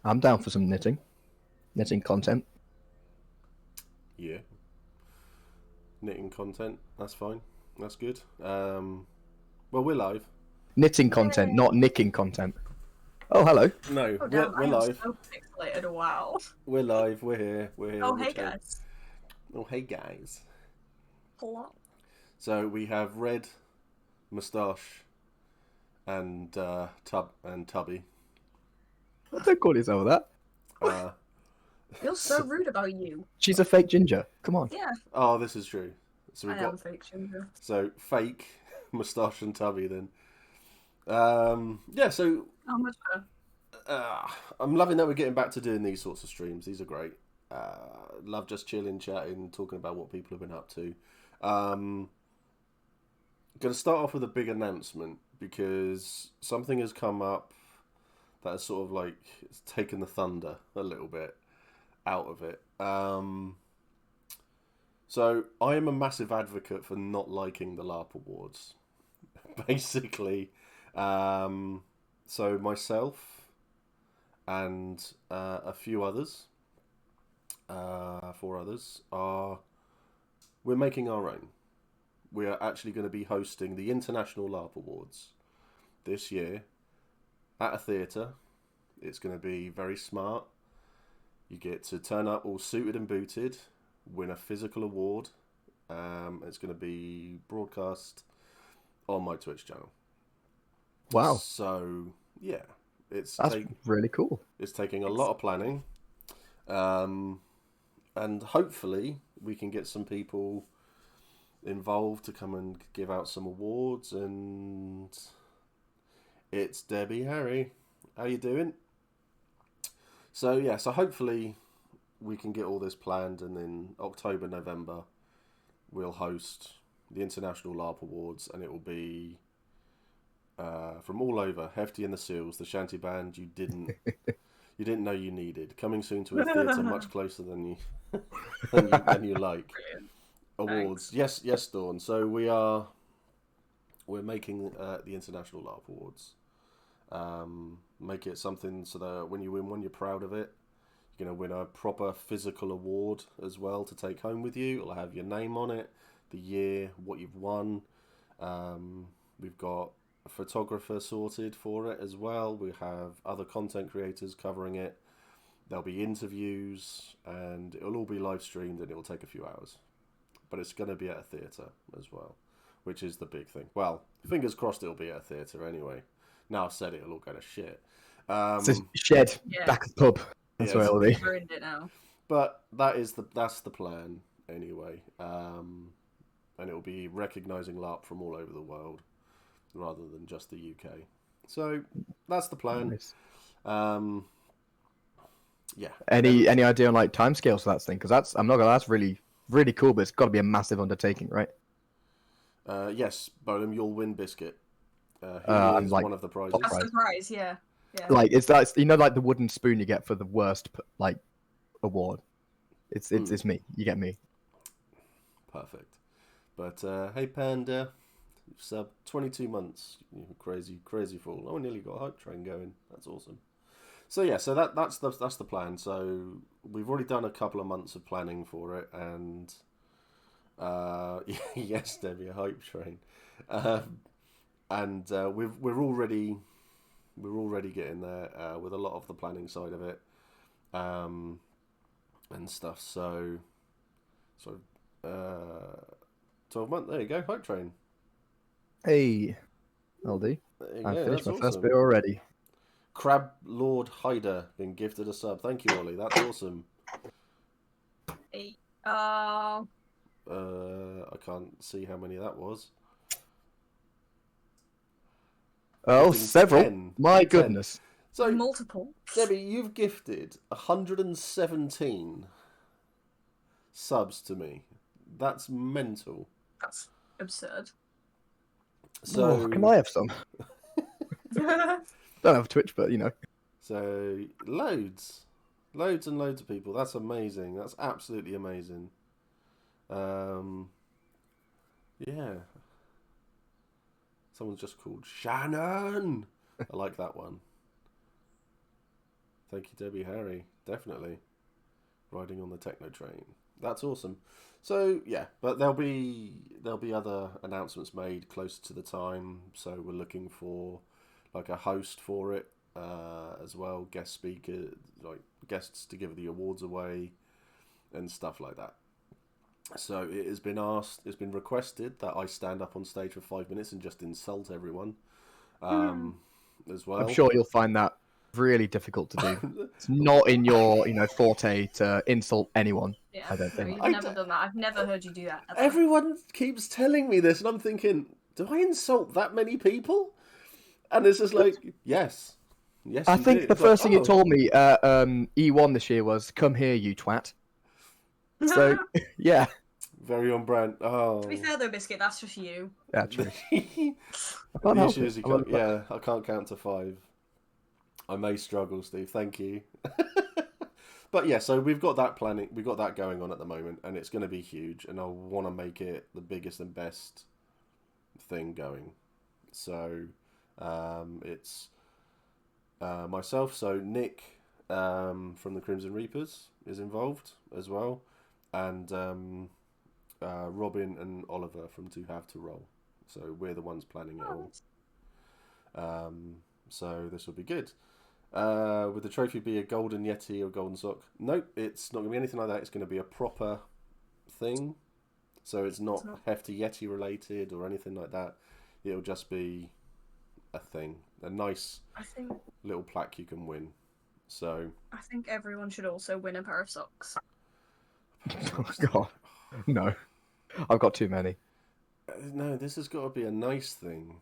I'm down for some knitting content. Yeah. Knitting content, that's fine. That's good. Well, we're live. Knitting content, not nicking content. Oh, hello. No, Oh, damn, we're live. So pixelated. Wow. We're live. We're here. Oh, hey guys. Oh, hey guys. Hello. So we have Red, Moustache, and Tubby. Don't call yourself that. You're so rude about you. She's a fake ginger. Come on. Yeah. Oh, this is true. So I am fake ginger. So fake Moustache and Tubby then. Yeah. So. How much better? I'm loving that we're getting back to doing these sorts of streams. These are great. Love just chilling, chatting, talking about what people have been up to. Going to start off with a big announcement because something has come up that has sort of like taken the thunder a little bit out of it. So I am a massive advocate for not liking the LARP Awards. Basically, so myself and a few others, 4 others, we're making our own. We are actually going to be hosting the International LARP Awards this year at a theatre. It's going to be very smart. You get to turn up all suited and booted, win a physical award. It's going to be broadcast on my Twitch channel. Wow. So, yeah. That's really cool. It's taking a lot of planning. And hopefully we can get some people involved to come and give out some awards. And it's Debbie Harry. How you doing? So yeah, so hopefully we can get all this planned, and in October, November we'll host the International LARP Awards, and it will be from all over. Hefty and the Seals, the shanty band you didn't know you needed, coming soon to a theatre much closer than you than you like. Brilliant. Awards. Thanks. Yes, Dawn. So we're making the International LARP Awards. Make it something so that when you win one, you're proud of it. You're going to win a proper physical award as well to take home with you. It'll have your name on it, the year, what you've won. We've got a photographer sorted for it as well. We have other content creators covering it. There'll be interviews, and it'll all be live streamed, and it'll take a few hours. But it's going to be at a theatre as well, which is the big thing. Well, fingers crossed it'll be at a theatre anyway. Now I've said it, it'll all go to shit. It's a shed, back of the pub. That's where it'll be. Ruined it now. But that's the plan anyway. And it'll be recognising LARP from all over the world rather than just the UK. So that's the plan. Nice. Yeah. Any idea on like timescales for that thing? Because I'm not gonna. That's really really cool, but it's got to be a massive undertaking, right? Yes, Bolum, you'll win Biscuit. He is like, one of the prizes. That's the prize, yeah. Like it's that, you know, like the wooden spoon you get for the worst like award. It's me. You get me. Perfect. But hey, Panda, sub 22 months. You crazy fool. Oh, I nearly got a hype train going. That's awesome. So yeah, so that's the plan. So we've already done a couple of months of planning for it, and yes, Debbie, a hype train, and we're already getting there with a lot of the planning side of it, and stuff. So 12 months. There you go, hype train. Hey, I'll do. There you I go, finished that's my first awesome. bit already. Crab Lord Hyder been gifted a sub. Thank you, Ollie. That's awesome. Hey. I can't see how many that was. Oh, Gifting several. 10. My 10. goodness. So, Multiple. Debbie, you've gifted 117 subs to me. That's mental. That's absurd. So, Oh, can I have some? Don't have Twitch, but you know. So, loads and loads of people. That's amazing. That's absolutely amazing. Yeah. Someone's just called Shannon. I like that one. Thank you, Debbie Harry. Definitely. Riding on the techno train. That's awesome. So yeah, but there'll be other announcements made closer to the time. So we're looking for like a host for it as well, guest speaker, like guests to give the awards away and stuff like that. So it has been asked, it's been requested that I stand up on stage for 5 minutes and just insult everyone as well. I'm sure you'll find that really difficult to do. It's not in your, forte to insult anyone. Yeah, I don't think. you've never done that. I've never heard you do that. Ever. Everyone keeps telling me this, and I'm thinking, do I insult that many people? And it's just like, yes. I think do. the It's first like, thing you told me at E1 this year was, "Come here, you twat." So, yeah. Very on brand. Oh. To be fair though, Biscuit, that's just you. Yeah, true. The issue is I can't count to 5. I may struggle, Steve. Thank you. But yeah, so we've got that planning. We've got that going on at the moment, and it's going to be huge. And I want to make it the biggest and best thing going. So it's myself. So Nick from the Crimson Reapers is involved as well, and Robin and Oliver from To Have to Roll. So we're the ones planning it all. So this will be good. Would the trophy be a golden yeti or golden sock? Nope, it's not going to be anything like that. It's going to be a proper thing. So it's not hefty yeti related or anything like that. It'll just be a thing, a nice little plaque you can win. So I think everyone should also win a pair of socks. Oh God, no, I've got too many. No, this has got to be a nice thing.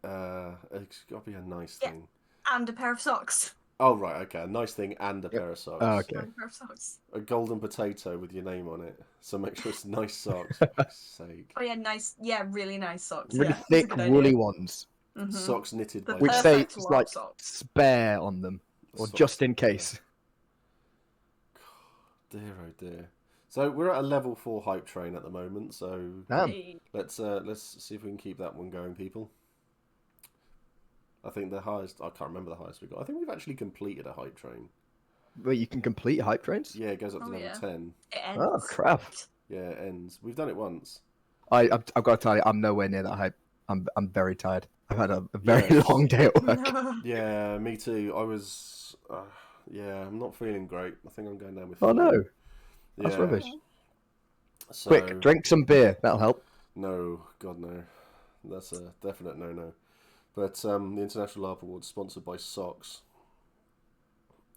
It's got to be a nice thing. And a pair of socks. Oh right, okay, a nice thing and a pair of socks. Oh, okay. And a pair of socks. A golden potato with your name on it. So make sure it's nice socks, for Christ's sake. Oh yeah, nice. Yeah, really nice socks. Really yeah, thick, that's a good woolly idea. ones. Mm-hmm. Socks knitted by Which hand. say Perfect it's LARP like socks. spare on them, or Socks just in spare. case. Dear oh dear. So we're at a level 4 hype train at the moment. So Damn. Hey. let's see if we can keep that one going, people. I think the highest, I can't remember the highest we got. I think we've actually completed a hype train. Wait, you can complete hype trains? Yeah, it goes up to Oh, level yeah. 10. It ends. Oh crap! Yeah, it ends. We've done it once. I've got to tell you, I'm nowhere near that hype. I'm very tired. I've had a very Yes. long day at work. No. Yeah, me too. I was, I'm not feeling great. I think I'm going down with Oh flu. no, that's Yeah. rubbish. So, Quick, drink some beer. That'll help. No, God no. That's a definite no-no. But the International LARP Awards sponsored by Socks.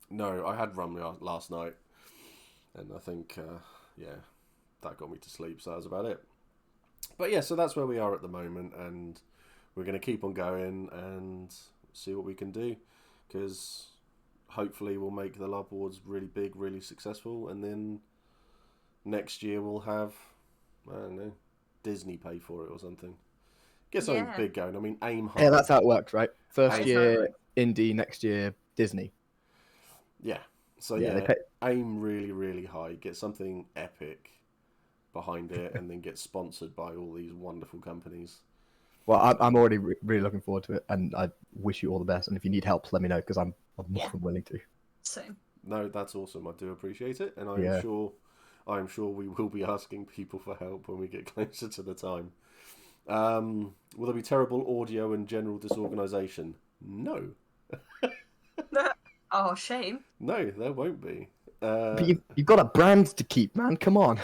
No, I had rum last night, and I think that got me to sleep. So that was about it. But yeah, so that's where we are at the moment, and we're going to keep on going and see what we can do, because hopefully we'll make the LARP Awards really big, really successful, and then next year we'll have, I don't know, Disney pay for it or something. Get something big going. I mean, aim high. Yeah, that's how it worked, right? First Aim year indie, next year Disney. Yeah. So Yeah, yeah, they pay... aim really, really high. Get something epic behind it, and then get sponsored by all these wonderful companies. Well, I'm already really looking forward to it, and I wish you all the best. And if you need help, let me know, because I'm more than willing to. Same. No, that's awesome. I do appreciate it, and I'm sure we will be asking people for help when we get closer to the time. Will there be terrible audio and general disorganisation? No. Oh, shame. No, there won't be. But you've got a brand to keep, man. Come on.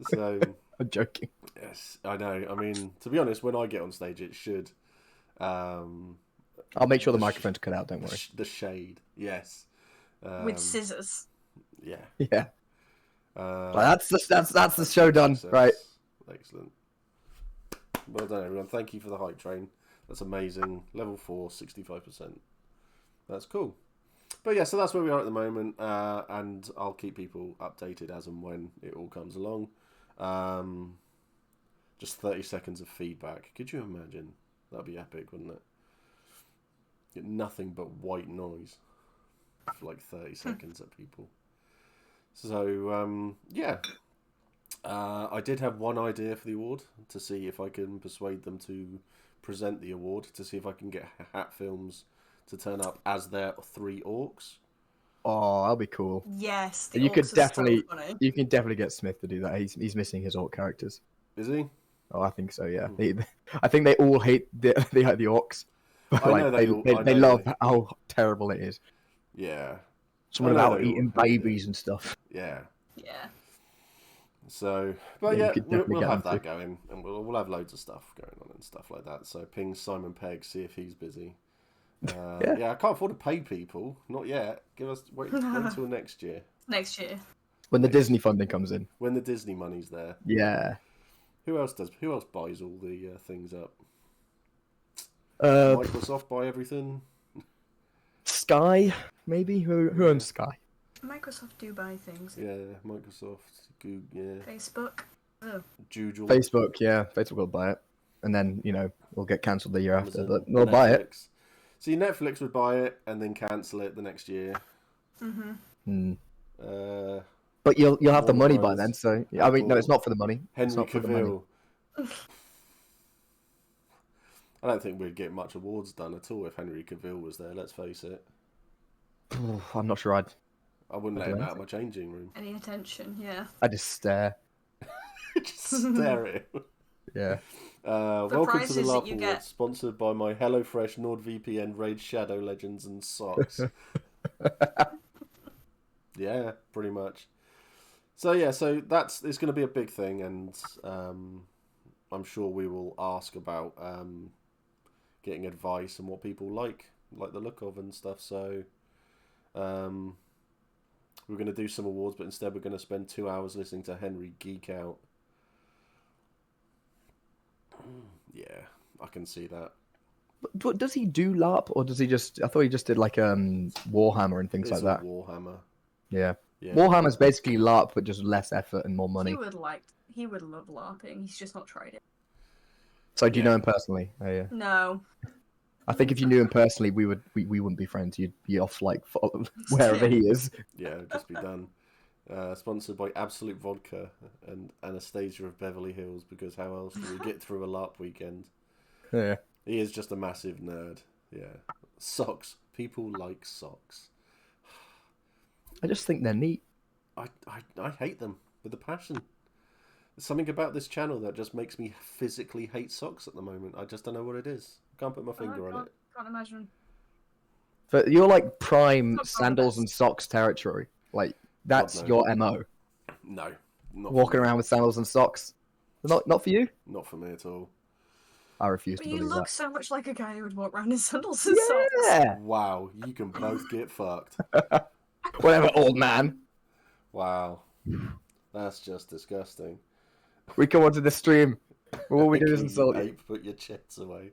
So I'm joking. Yes, I know. I mean, to be honest, when I get on stage, it should. Um, I'll make sure the the sh- microphone's cut out. Don't worry. the shade, yes. With scissors. Yeah. Yeah. Uh, But that's the show done, success. right? Excellent. Well done, everyone. Thank you for the hype train. That's amazing. Level 4, 65%. That's cool. But yeah, so that's where we are at the moment, and I'll keep people updated as and when it all comes along. Just 30 seconds of feedback. Could you imagine? That'd be epic, wouldn't it? Get nothing but white noise for like 30 seconds at people. So, yeah. I did have one idea for the award to see if I can persuade them to present the award, to see if I can get Hat Films to turn up as their 3 orcs. Oh, that'll be cool. Yes, the You could orcs are definitely, so funny. you can definitely get Smith to do that. He's missing his orc characters. Is he? Oh, I think so. Yeah. I think they all hate the orcs. But I like, know they love how terrible it is. Yeah. Someone I know about they all eating hate it. babies and stuff. Yeah. Yeah. So, but Yeah, you yeah, could definitely we'll get have them that going, and we'll have loads of stuff going on and stuff like that. So, ping Simon Pegg, see if he's busy. Yeah, I can't afford to pay people, not yet. Wait until next year Next year. When the Disney funding comes in. when the Disney money's there. Yeah. Who else buys all the things up? Uh, Microsoft buy everything. Sky, maybe. Who owns Sky? Microsoft do buy things. Yeah, Microsoft, Google, yeah, Facebook. Oh. Jujul, Facebook, yeah. Facebook will buy it, and then we'll get cancelled the year after. Amazon, But they'll buy it. Netflix. See, Netflix would buy it and then cancel it the next year. Mm-hmm. Hmm. Uh, But you'll have the Warner money by Brothers, then. So I mean, no, it's Apple, not for the money. It's Henry not for the money. Cavill. I don't think we'd get much awards done at all if Henry Cavill was there. Let's face it. I'm not sure. I wouldn't let him out of my changing room. Any attention? Yeah. I just stare. Just stare at him. Yeah. Welcome to the prizes that LARP you Awards, get. sponsored by my HelloFresh, NordVPN, Raid Shadow Legends, and socks. Yeah, pretty much. So yeah, it's going to be a big thing, and I'm sure we will ask about getting advice and what people like the look of and stuff. So we're going to do some awards, but instead we're going to spend 2 hours listening to Henry geek out. Yeah, I can see that. But does he do LARP, or does he just? I thought he just did like Warhammer and things It's like a that. Warhammer. Yeah. Yeah. Warhammer's basically LARP, but just less effort and more money. He would love LARPing. He's just not tried it. So do you Yeah. know him personally? Oh, yeah. No. I think if you knew him personally, we wouldn't be friends. You'd be off like wherever he is. Yeah, it'd just be done. Sponsored by Absolute Vodka and Anastasia of Beverly Hills, because how else do we get through a LARP weekend? Yeah. He is just a massive nerd. Yeah. Socks. People like socks. I just think they're neat. I hate them with a passion. There's something about this channel that just makes me physically hate socks at the moment. I just don't know what it is. Can't put my finger on it. Can't imagine. But you're like prime Not sandals best. and socks territory. Like that's no. your MO. No. Not Walking for me. around with sandals and socks. Not for you? Not for me at all. I refuse But to you believe look that. so much like a guy who would walk around in sandals and socks. Yeah. Wow, you can both get fucked. Whatever, old man. Wow. That's just disgusting. We come onto the stream. All we do is You insult you. ape, put your chits away.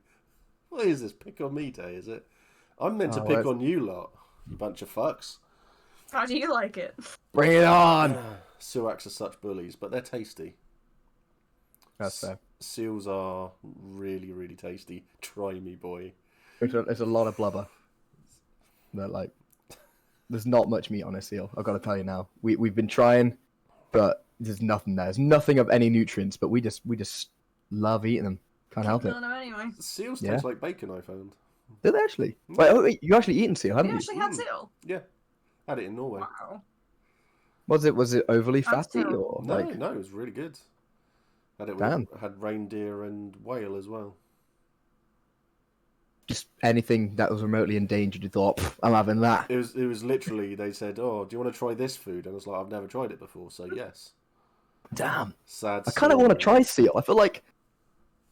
What is this? Pick on me day, is it? I'm meant to Oh, pick that's- on you lot. You bunch of fucks. How do you like it? Bring it on. Suacs are such bullies, but they're tasty. That's fair. Seals are really, really tasty. Try me, boy. There's a lot of blubber. But like, there's not much meat on a seal. I've got to tell you now. We've been trying, but there's nothing there. There's nothing of any nutrients. But we just love eating them. Can't help it. No, anyway. Seals Yeah. taste like bacon, I found. Did they actually? Wait, you actually eaten seal, haven't You you? actually had seal. Yeah. Had it in Norway. Wow. Was it overly That's fatty terrible. or No, like? no, it was really good. Had it Damn. had reindeer and whale as well. Just anything that was remotely endangered, you thought, I'm having that. It was literally, they said, "Oh, do you want to try this food?" And I was like, "I've never tried it before, so yes." Damn. Sad. I kind of want to seal. try seal. I feel like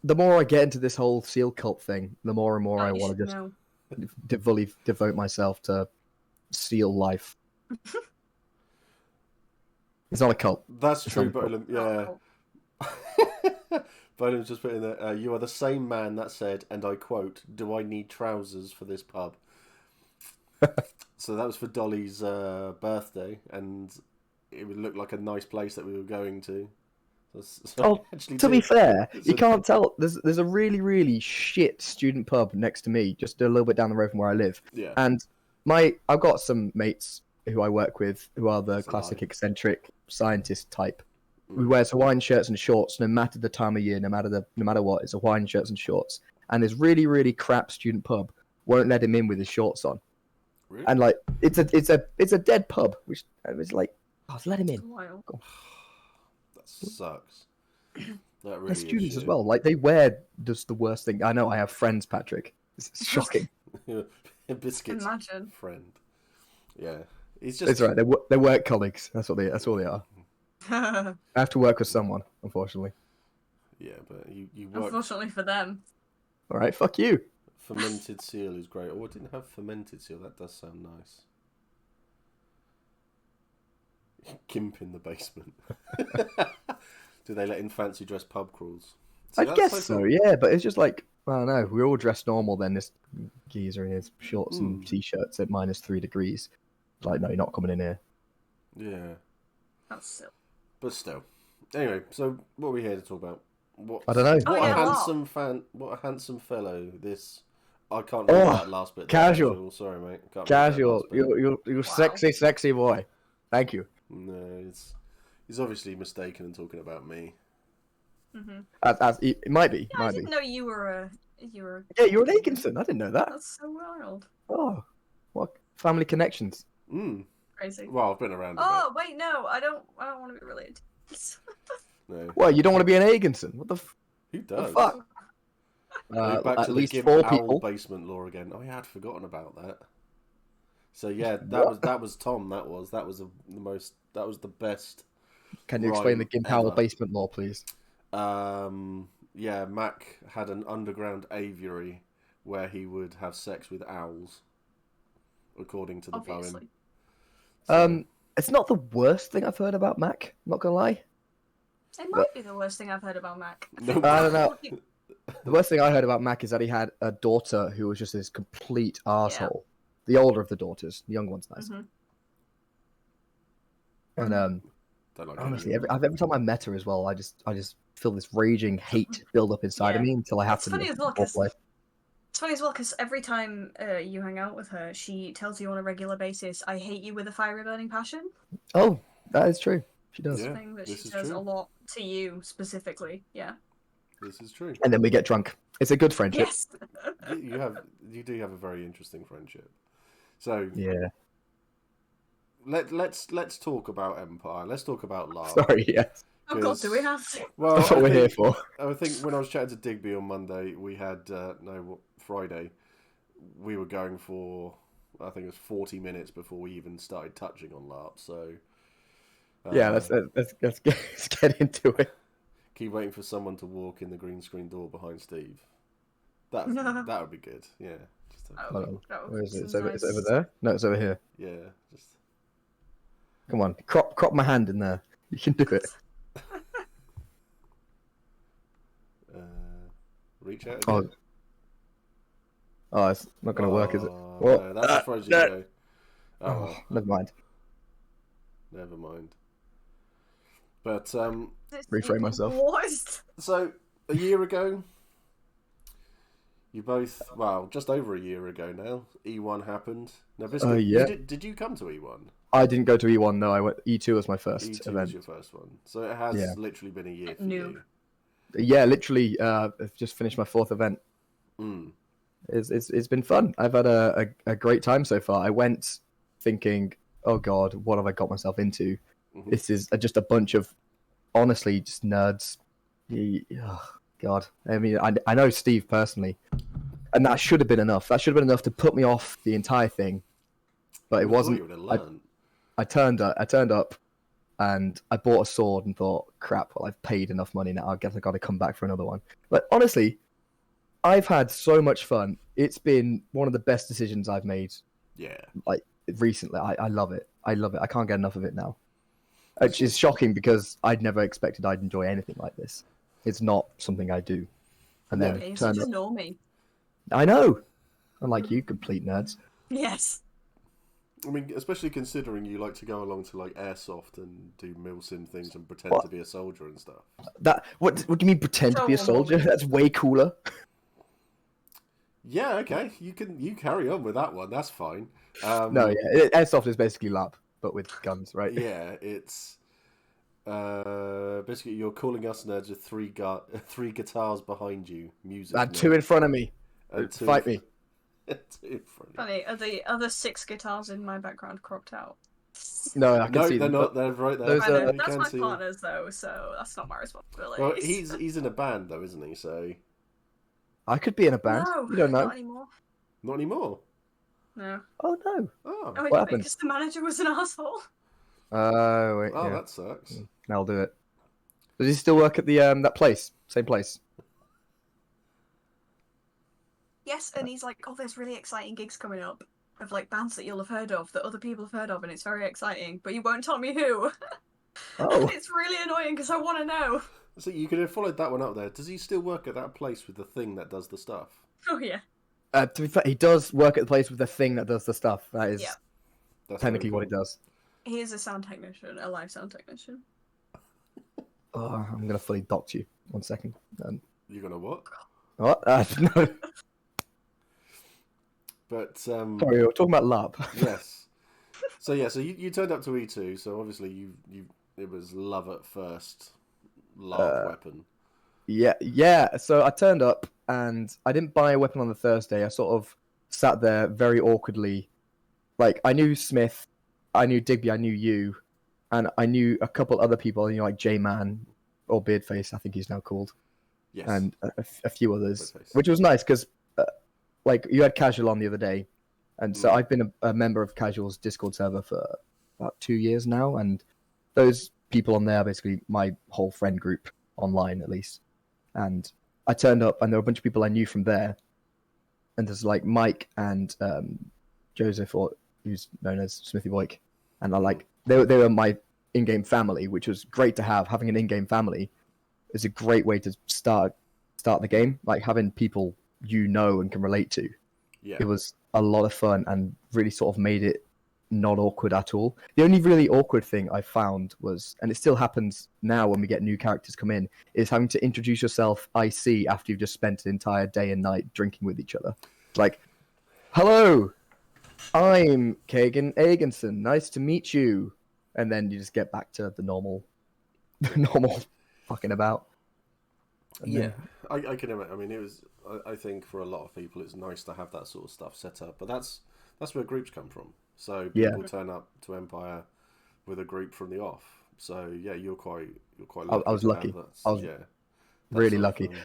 the more I get into this whole seal cult thing, the more and more I You want to should just know. devote myself to seal life. It's not a cult. That's It's true, not a cult. Bolan. Yeah. Bolan's just put in there. You are the same man that said, and I quote, "Do I need trousers for this pub?" So that was for Dolly's birthday, and it would look like a nice place that we were going to. So To be fair, you can't tell. There's a really, really shit student pub next to me, just a little bit down the road from where I live. Yeah. And I've got some mates who I work with who are the That's a classic lie. eccentric scientist type. We wear Hawaiian shirts and shorts no matter the time of year, no matter what. It's Hawaiian shirts and shorts. And this really, really crap student pub won't let him in with his shorts on. Really? And like it's a dead pub, which it's like, oh, let him in. Wild. That sucks. That really They're students is as shit. well. Like they wear just the worst thing. I know. I have friends, Patrick. It's shocking. Biscuit's Imagine. friend. Yeah, he's just. It's all right. They're work colleagues. That's all they are. I have to work with someone, unfortunately. Yeah, but you work. Unfortunately for them. All right, fuck you. Fermented seal is great. Oh, I didn't have fermented seal. That does sound nice. Gimp in the basement. Do they let in fancy dress pub crawls? See, I that's guess so. cool. Yeah, but it's just like, I don't know. We're all dressed normal. Then this geezer in his shorts and t-shirts at -3 degrees. Like, no, you're not coming in here. Yeah, That's silly. but still. Anyway, so what are we here to talk about? What, I don't know. What Oh, a yeah, handsome What a handsome fellow. This. I can't read that last bit. Casual. Sorry, mate. Can't read that Casual. last bit. You Wow. sexy boy. Thank you. No, he's obviously mistaken and talking about me. Mm-hmm. It might be. Yeah, I didn't know you were a. Yeah, you're an Aikenson. I didn't know that. That's so wild. Oh, what family connections? Crazy. Well, I've been around a Oh wait, no, I don't want to be related. bit. No. Well, you don't want to be an Aikenson. What the Who does? fuck? Back At to least the Gimp 4 Owl people. basement lore again. Oh, yeah, I'd forgotten about that. So yeah, that was Tom. That was the best. Can you explain the rhyme Gimp Owl ever. basement lore, please? Yeah, Mac had an underground aviary where he would have sex with owls, according to the Obviously. poem. So, It's not the worst thing I've heard about Mac. Not gonna lie. It might be the worst thing I've heard about Mac. No. I don't know. The worst thing I heard about Mac is that he had a daughter who was just this complete arsehole. The older of the daughters, the young one's nice. Mhm. And don't like honestly, any of every time I met her as well, I just feel this raging hate build up inside of Yeah. me until I have It's to. funny as well, walk 'cause- away. It's funny as well because every time you hang out with her, she tells you on a regular basis, "I hate you with a fiery burning passion." Oh, that is true. She does. Yeah. Thing that this she is says true. a lot to you specifically. Yeah. This is true. And then we get drunk. It's a good friendship. Yes. You do have a very interesting friendship. So Yeah. let's talk about Empire. Let's talk about LARP. Sorry. Yes. Oh god, do we have to? Well, That's what we're here for. I think when I was chatting to Digby on Monday, we had Friday. We were going for I think it was 40 minutes before we even started touching on LARP. So Yeah. Let's get into it. keep waiting for someone to walk in the green screen door behind Steve. That would be good. Yeah. Just Hold on. That would Where be is it? some It's over nice- there. No, it's over here. yeah. Just Come on, crop my hand in there. You can do it. reach out. Oh, Again. it's not gonna work, is it? Oh, Well, no, that's as far as you no. go. Oh, Oh, well, never mind. never mind. But Reframe myself. What is... so a year ago, you both just over a year ago now. E1 happened. Now, Biscuit, yeah. did you come to E1? I didn't go to E1. No, I went. E2 was my first E2 event. was your first one, so it has Yeah. literally been a year for Noob. you. Yeah, literally. I've just finished my 4th event. Mm. It's been fun. I've had a great time so far. I went thinking, oh god, what have I got myself into? Mhm. This is just a bunch of, honestly, just nerds. Oh, god. I mean, I know Steve personally, and that should have been enough. That should have been enough to put me off the entire thing. But it I thought wasn't. you would have learned. I turned up, and I bought a sword and thought, crap, well, I've paid enough money now. I guess I got to come back for another one. But honestly, I've had so much fun. It's been one of the best decisions I've made. Yeah. Like recently, I love it. I love it. I can't get enough of it now. Which is shocking because I'd never expected I'd enjoy anything like this. It's not something I do. And then He's turn such up. a normie. I know. Unlike you, complete nerds. Yes. I mean, especially considering you like to go along to like airsoft and do milsim things and pretend What? to be a soldier and stuff. What do you mean pretend to be a So soldier? normie. That's way cooler. Yeah, okay, you carry on with that one. That's fine. No, yeah, airsoft is basically LARP, but with guns, right? Yeah, it's basically you're calling us nerds with three guitars behind you, music. And two in front of me. And two Fight me. two in front of Funny, are the other 6 guitars in my background cropped out? No, I can No, see they're them. not. But They're right there. those are- You That's can my see them. partner's though, so that's not my responsibility. Well, he's in a band though, isn't he? So I could be in a band. No, You don't know. not anymore. not anymore. No. Oh no. Oh, Oh, What happened? because the manager was an asshole. Oh wait. oh, Yeah. that sucks. I'll do it. Does he still work at the that place? Same place. Yes, and he's like, oh, there's really exciting gigs coming up of like bands that you'll have heard of, that other people have heard of, and it's very exciting, but you won't tell me who. Oh. It's really annoying because I want to know. So you could have followed that one up there. Does he still work at that place with the thing that does the stuff? Oh yeah. To be fair, he does work at the place with the thing that does the stuff. That is Yeah. That's technically very what he cool. does. He is a sound technician, a live sound technician. Oh, I'm gonna fully dox you. 1 second. You're gonna what? What? No. But Sorry, we were talking about LARP. yes. So you turned up to E2. So obviously you it was love at first, LARP weapon. Yeah. So I turned up and I didn't buy a weapon on the Thursday. I sort of sat there very awkwardly. Like I knew Smith, I knew Digby, I knew you, and I knew a couple other people. You know, like J-Man or Beardface, I think he's now called, Yes. and a few others, Beardface. which was nice because, like, you had Casual on the other day, and so I've been a member of Casual's Discord server for about 2 years now, and those people on there are basically my whole friend group online, at least. And I turned up, and there were a bunch of people I knew from there, and there's like Mike and Joseph, or who's known as Smithy Boyk, and I like they were my in-game family, which was great to have. Having an in-game family is a great way to start the game, like having people you know and can relate to. Yeah. It was a lot of fun and really sort of made it not awkward at all. The only really awkward thing I found was, and it still happens now when we get new characters come in, is having to introduce yourself IC after you've just spent an entire day and night drinking with each other. It's like, hello, I'm Kagan Agenson. Nice to meet you. And then you just get back to the normal fucking about. And Yeah, then- I can imagine. I mean, it was. I think for a lot of people, it's nice to have that sort of stuff set up. But that's where groups come from. So people turn up to Empire with a group from the off. So yeah, you're quite lucky. I was to lucky. have that. I was that really sort of lucky. fun.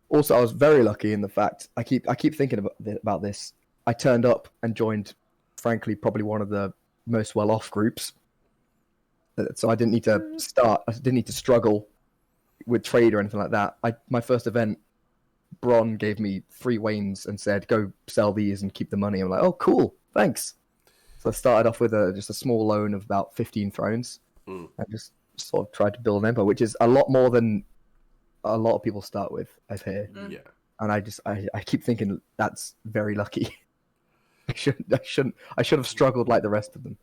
Also, I was very lucky in the fact I keep thinking about this. I turned up and joined, frankly, probably one of the most well-off groups. So I didn't need to start. I didn't need to struggle with trade or anything like that. My first event, Bron gave me 3 Waynes and said, "Go sell these and keep the money." I'm like, "Oh, cool, thanks." So I started off with just a small loan of about 15 thrones, and just sort of tried to build an empire, which is a lot more than a lot of people start with, I hear. Yeah. And I keep thinking that's very lucky. I should have struggled like the rest of them.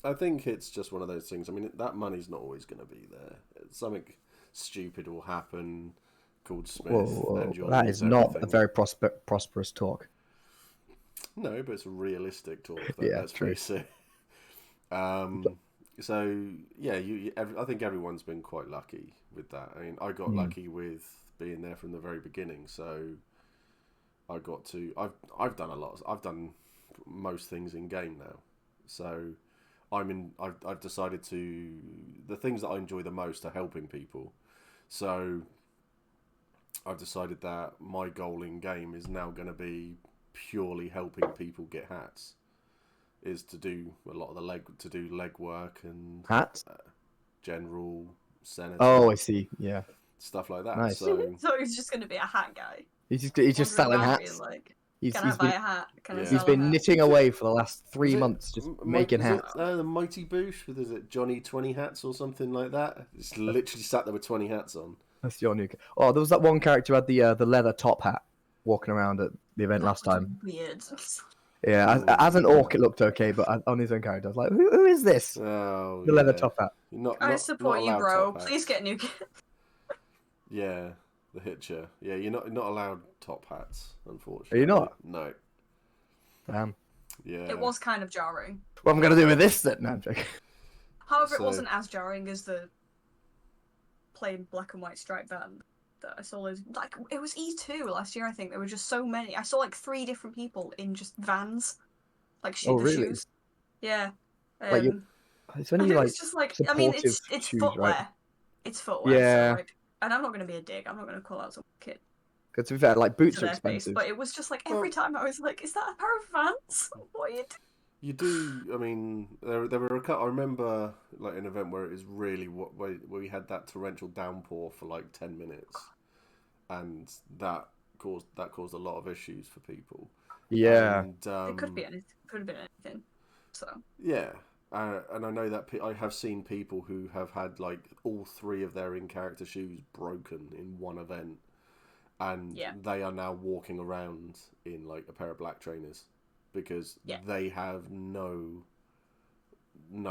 I think it's just one of those things. I mean, that money's not always going to be there. Something stupid will happen called Smith. Whoa, And you'll that lose is not everything. a very prosperous talk. No, but it's a realistic talk. Yeah, Let's true. face it. So yeah, I think everyone's been quite lucky with that. I mean, I got lucky with being there from the very beginning. So I got to. I've done a lot. I've done most things in game now. So I've decided to. The things that I enjoy the most are helping people. So I've decided that my goal in game is now going to be purely helping people get hats. Is to do a lot of the leg work and Hats? general, senator, Oh, I see. Yeah, stuff like that. nice. So So he's just going to be a hat guy. He's just Wandering selling around hats. being like, He's can I he's buy been a hat? Can I Yeah. he's sell a been hat? knitting away for the last was 3 it months, just making hats. The Mighty Boosh with is it Johnny 20 hats or something like that? It's literally sat there with 20 hats on. That's your new. Oh, there was that one character who had the leather top hat walking around at the event last That time. was weird. Yeah, as an orc it looked okay, but on his own character, I was like, who is this? Oh, The leather top hat. I support you, allowed bro. top Please hats. get a new kit. Yeah, the Hitcher. Yeah, you're not allowed top hats, unfortunately. Are you not? No. Damn. Yeah. It was kind of jarring. What am I gonna do with this then? No, I'm joking. However, it So- wasn't as jarring as the plain black and white striped van that I saw. Like, it was E2 last year, I think. There were just so many. I saw like 3 different people in just vans. Like, Oh, the really? shoes. Yeah. Like, it's And only it like was just like, I mean, supportive it's shoes, footwear. right? It's footwear, Yeah. so like, and I'm not going to be a dick. I'm not going to call out some kid Because to be fair, like to boots are their face, expensive. but it was just like every Well- time I was like, is that a pair of Vans? What are you doing? You do. I mean, there were a couple. I remember like an event where it was really where we had that torrential downpour for like 10 minutes, and that caused a lot of issues for people. Yeah. And, It could be anything. Could have been anything. So yeah, and I know that I have seen people who have had like all 3 of their in-character shoes broken in one event, and Yeah. they are now walking around in like a pair of black trainers because Yeah. they have no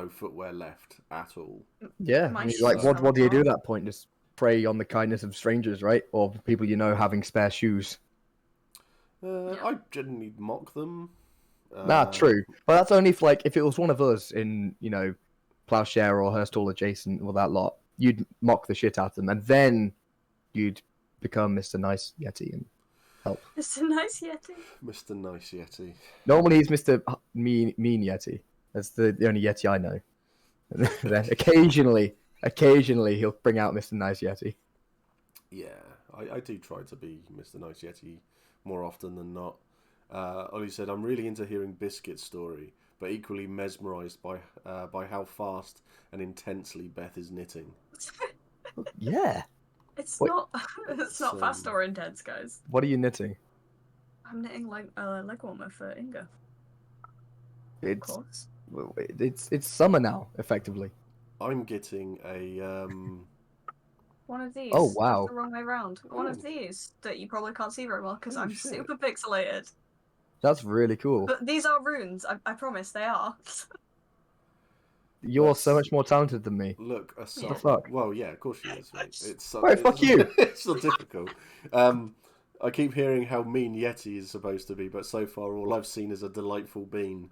footwear left at all. Yeah. My I mean, shoes like, what fell do you do at apart. that point? Just prey on the kindness of strangers, right? Or people you know having spare shoes. Yeah. I generally mock them. Nah, true. But that's only if it was one of us in, Plowshare or Hearstall adjacent or that lot, you'd mock the shit out of them, and then you'd become Mr. Nice Yeti and help. It's a nice Yeti. Mr. Nice Yeti. Normally he's Mr. Mean Yeti. That's the only Yeti I know. And then occasionally he'll bring out Mr. Nice Yeti. Yeah, I do try to be Mr. Nice Yeti more often than not. Ollie said, I'm really into hearing Biscuit's story, but equally mesmerised by how fast and intensely Beth is knitting. Yeah. It's What- not. It's not fast or intense, guys. What are you knitting? I'm knitting like a leg warmer for Inga, of It's course. it's summer now, effectively. I'm getting a One of these. Oh, wow. That's the wrong way round. One Oh. of these that you probably can't see very well because Oh, I'm shit. super pixelated. That's really cool. But these are runes. I promise they are. You're so much more talented than me. look. Yeah. What the fuck? Well, yeah, of course she is. Mate. It's Right, fuck you. It's so difficult. I keep hearing how mean Yeti is supposed to be, but so far all I've seen is a delightful bean.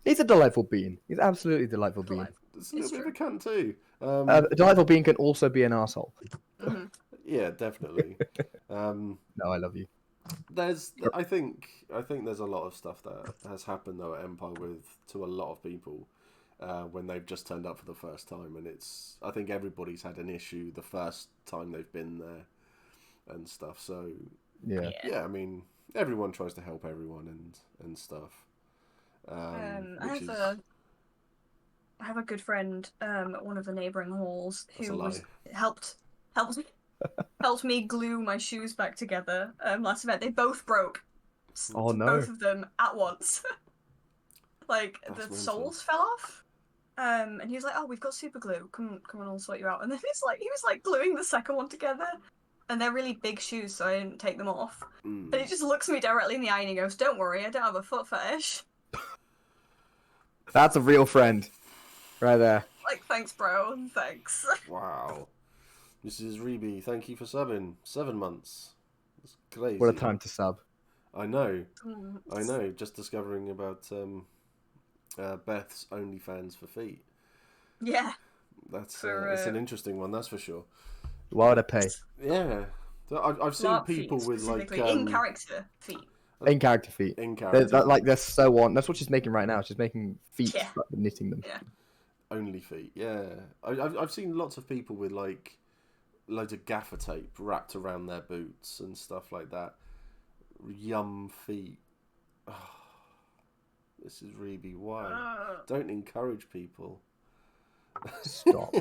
He's a delightful being. He's absolutely a delightful being. It's a little bit of a cunt too. A delightful being can also be an asshole. Mhm. Yeah, definitely. No, I love you. I think there's a lot of stuff that has happened though at Empire to a lot of people when they've just turned up for the first time, and I think everybody's had an issue the first time they've been there and stuff. So Yeah. yeah, I mean everyone tries to help everyone and stuff. I have a good friend at one of the neighbouring halls That's a who lie. helped me glue my shoes back together last event. They both broke. Oh, no. Both of them at once. Like That's the mental. soles fell off. And he was like, "Oh, we've got super glue. Come on, I'll sort you out." And then he was like gluing the second one together. And they're really big shoes, so I didn't take them off. Mm. And he just looks me directly in the eye and he goes, "Don't worry, I don't have a foot fetish." That's a real friend. Right there. Like, thanks, bro. Thanks. Wow. Mrs. Reeby, thank you for subbing. 7 months. That's crazy. What a time to sub. I know. Just discovering about Beth's OnlyFans for feet. Yeah. That's For, it's an interesting one, that's for sure. Why would I pay? Yeah. So I've seen LARP people feet, with like specifically in character feet. In character feet. in They're, character they're so on. That's what she's making right now. She's making feet, Yeah. like, knitting them. Yeah. only feet. Yeah, I've seen lots of people with like loads of gaffer tape wrapped around their boots and stuff like that. Yum feet. Oh, this is Reeby. Why? Don't encourage people. Stop.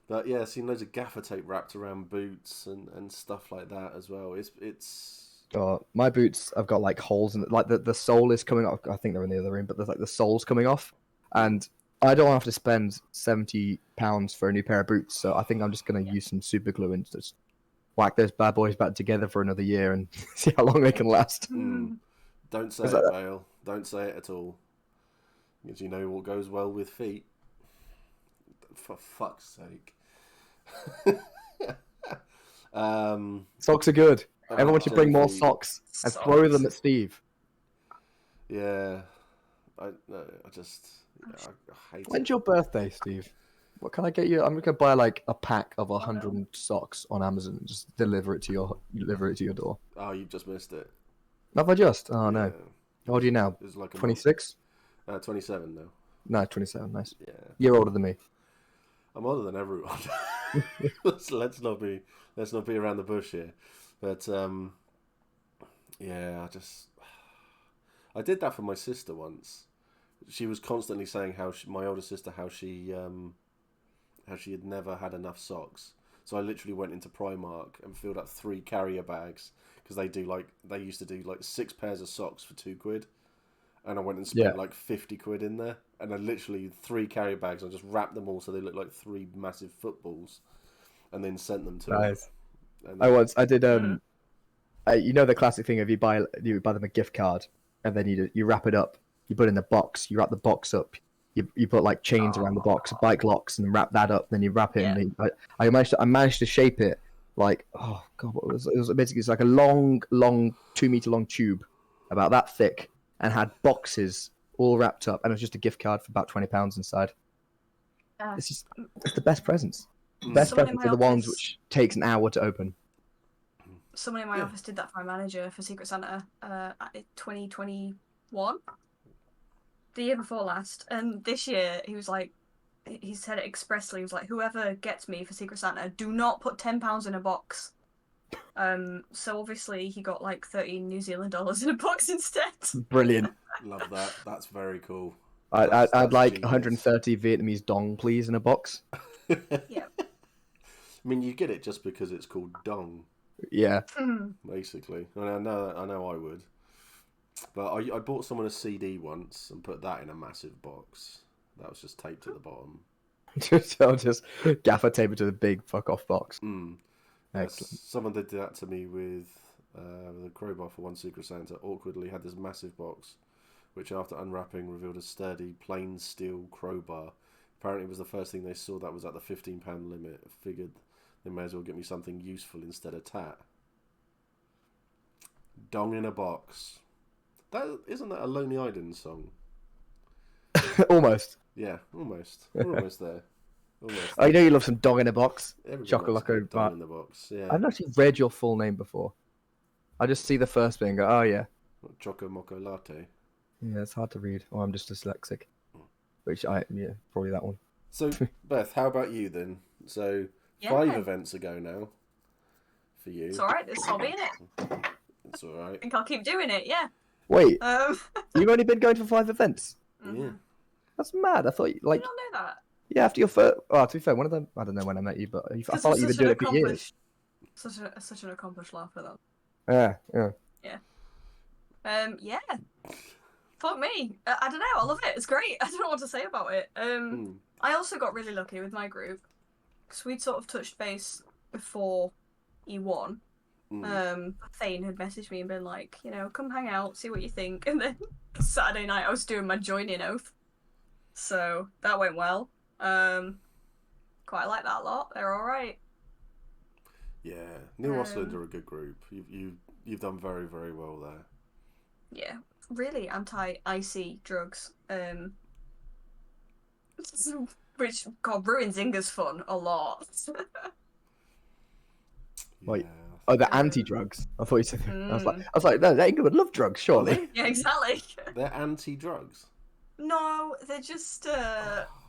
But yeah, I've seen loads of gaffer tape wrapped around boots and stuff like that as well. It's Oh, my boots, I've got like holes in it. Like the sole is coming off. I think they're in the other room, but there's like the sole's coming off, and I don't have to spend £70 for a new pair of boots. So I think I'm just gonna use some super glue and just whack those bad boys back together for another year and see how long they can last. Don't say Is it, that- Vale. Don't say it at all. Because you know what goes well with feet. For fuck's sake. Socks are good. Everyone should bring more feet. socks and throw them at Steve. Yeah. I hate When's it. your birthday, Steve? What can I get you? I'm gonna buy like a pack of 100 socks on Amazon and just deliver it to your door. Oh, you just missed it. Have I just? Oh no. Yeah. How old are you now? It's like 26? 27 now. No, 27. Nice. Yeah. You're older than me. I'm older than everyone. let's not be around the bush here. But yeah, I did that for my sister once. She was constantly saying my older sister how she had never had enough socks. So I literally went into Primark and filled up 3 carrier bags because they used to do like 6 pairs of socks for £2. And I went and spent like 50 quid in there. And I literally 3 carrier bags. I just wrapped them all so they looked like 3 massive footballs, and then sent them to Nice. her. I did you know the classic thing of you buy them a gift card and then you wrap it up, you put it in the box, you wrap the box up, you put like chains around the box, bike locks, and wrap that up, then you wrap it and I managed to shape it like, oh god, what was it? It was basically, it's like a long 2-meter long tube about that thick and had boxes all wrapped up, and it was just a gift card for about £20 inside. It's the best presents. Best Someone presents in are the my ones office- which takes an hour to open. Someone in my office did that for my manager for Secret Santa at 2021, the year before last, and this year he said it expressly. He was like, "Whoever gets me for Secret Santa, do not put £10 in a box." So obviously he got like 13 New Zealand dollars in a box instead. Brilliant. Love that. That's very cool. I'd like genius. 130 Vietnamese dong, please, in a box. Yeah. I mean, you get it just because it's called dong, Yeah. basically. I mean, I know I would. But I bought someone a CD once and put that in a massive box. That was just taped at the bottom. So just gaffer tape it to the big fuck off box. Excellent. Someone did that to me with the crowbar for one Secret Santa. Awkwardly had this massive box, which after unwrapping revealed a sturdy, plain steel crowbar. Apparently it was the first thing they saw that was at the £15 limit. Figured they may as well get me something useful instead of tat. Dong in a box. Isn't that a Lonely Island song? Almost. Yeah, almost. We're almost there. Almost. I know you love some dong in a box. Everybody Choco loves Loco. dong in the box. Yeah. I've not actually read your full name before. I just see the first bit and go, oh yeah. Choco Moco Latte. Yeah, it's hard to read. Or I'm just dyslexic. Probably that one. So, Beth, how about you then? So, 5 events ago now for you. It's alright, there's hobby in it. It's alright. I think I'll keep doing it, yeah. Wait, you've only been going for 5 events? Yeah. That's mad. I thought you, I like, don't know that. yeah, after your first, to be fair, one of them, I don't know when I met you, but I felt like you've been doing it for years. Such an accomplished laugher, though. Yeah. Yeah. Fuck me. I don't know. I love it. It's great. I don't know what to say about it. I also got really lucky with my group because we'd sort of touched base before E1. Thane had messaged me and been like, come hang out, see what you think. And then Saturday night I was doing my join-in oath, so that went well. Quite like that a lot. They're all right. Yeah, New Osland are a good group. You've done very, very well there. Yeah, really anti-icy drugs. Which ruins Inga's fun a lot. Wait. Yeah. Oh, the anti-drugs. I thought you said. I was like, no, that Inga would love drugs, surely. Yeah, exactly. They're anti-drugs. No, they're just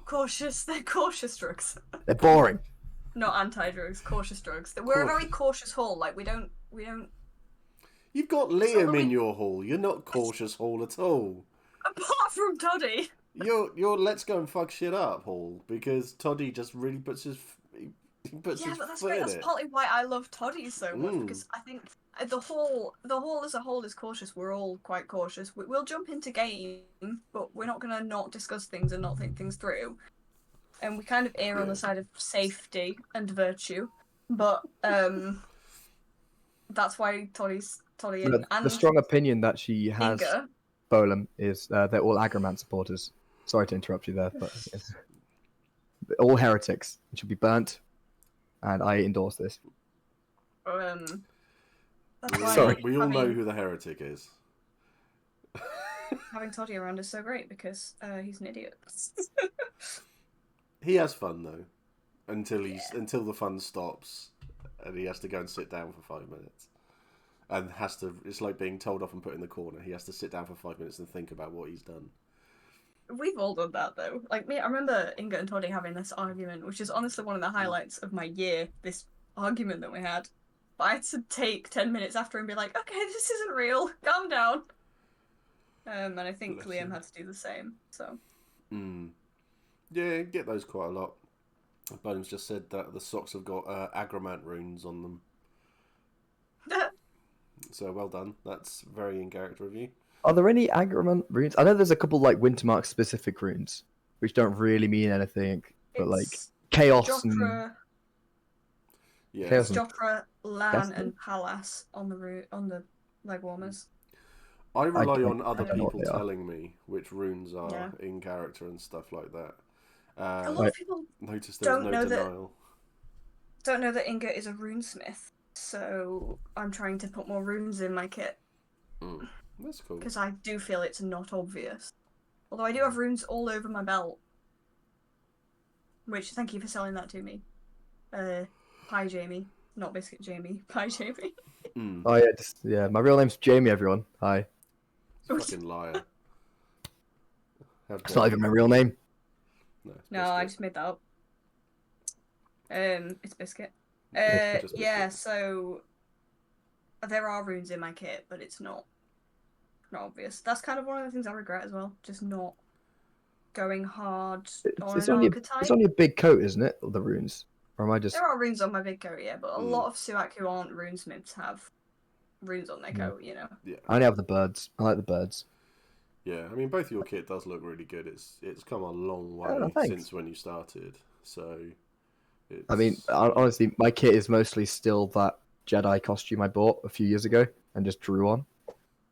cautious. They're cautious drugs. They're boring. Not anti-drugs, cautious drugs. We're a very cautious hall. Like we don't. You've got Liam in your hall. You're not cautious hall at all. Apart from Doddy. You're let's go and fuck shit up, Hall, because Toddy just really puts his Yeah, but that's foot great. in That's it. partly why I love toddies so much, Mm. because I think the hall as a whole is cautious. We're all quite cautious. We'll jump into game, but we're not gonna not discuss things and not think things through. And we kind of err on the side of safety and virtue. But that's why Toddy and The strong opinion that she has, Inga. Bolem, is they're all Agromant supporters. Sorry to interrupt you there, but it's all heretics. It should be burnt, and I endorse this. That's why Sorry. We all know who the heretic is. having Toddy around is so great because he's an idiot. He has fun though, until the fun stops, and he has to go and sit down for 5 minutes, and it's like being told off and put in the corner. He has to sit down for 5 minutes and think about what he's done. We've all done that though. Like me, I remember Inga and Toddy having this argument, which is honestly one of the highlights of my year. This argument that we had. But I had to take 10 minutes after and be like, okay, this isn't real. Calm down. And I think Bless Liam him. had to do the same. So. Yeah, get those quite a lot. Bones just said that the socks have got agromant runes on them. So well done. That's very in character of you. Are there any Agromant runes? I know there's a couple like Wintermark specific runes, which don't really mean anything, but like It's chaos and Joffre, Yeah. chaos and Joffre, Lan, Destiny? and Pallas on the leg warmers. I rely on I other don't know what people they are. telling me which runes are Yeah. in character and stuff like that. A lot of people Notice there's don't no know denial. that Inga is a runesmith, so I'm trying to put more runes in my kit. That's cool. Because I do feel it's not obvious. Although I do have runes all over my belt. Which, thank you for selling that to me. Pie Jamie. Not Biscuit Jamie. Pie Jamie. Oh yeah, my real name's Jamie. Everyone, hi. Fucking liar. It's not even my real name. No, I just made that up. It's Biscuit. Just Biscuit. Yeah, so there are runes in my kit, but it's not obvious. That's kind of one of the things I regret as well. Just not going hard on It's an only archetype. it's only a big coat, isn't it? The runes, or am I just? There are runes on my big coat, yeah, but a lot of Suak who aren't runesmiths have runes on their coat, you know. Yeah. I only have the birds. I like the birds. Yeah, I mean, both your kit does look really good. It's come a long way thanks. since when you started. So, I mean, honestly, my kit is mostly still that Jedi costume I bought a few years ago and just drew on.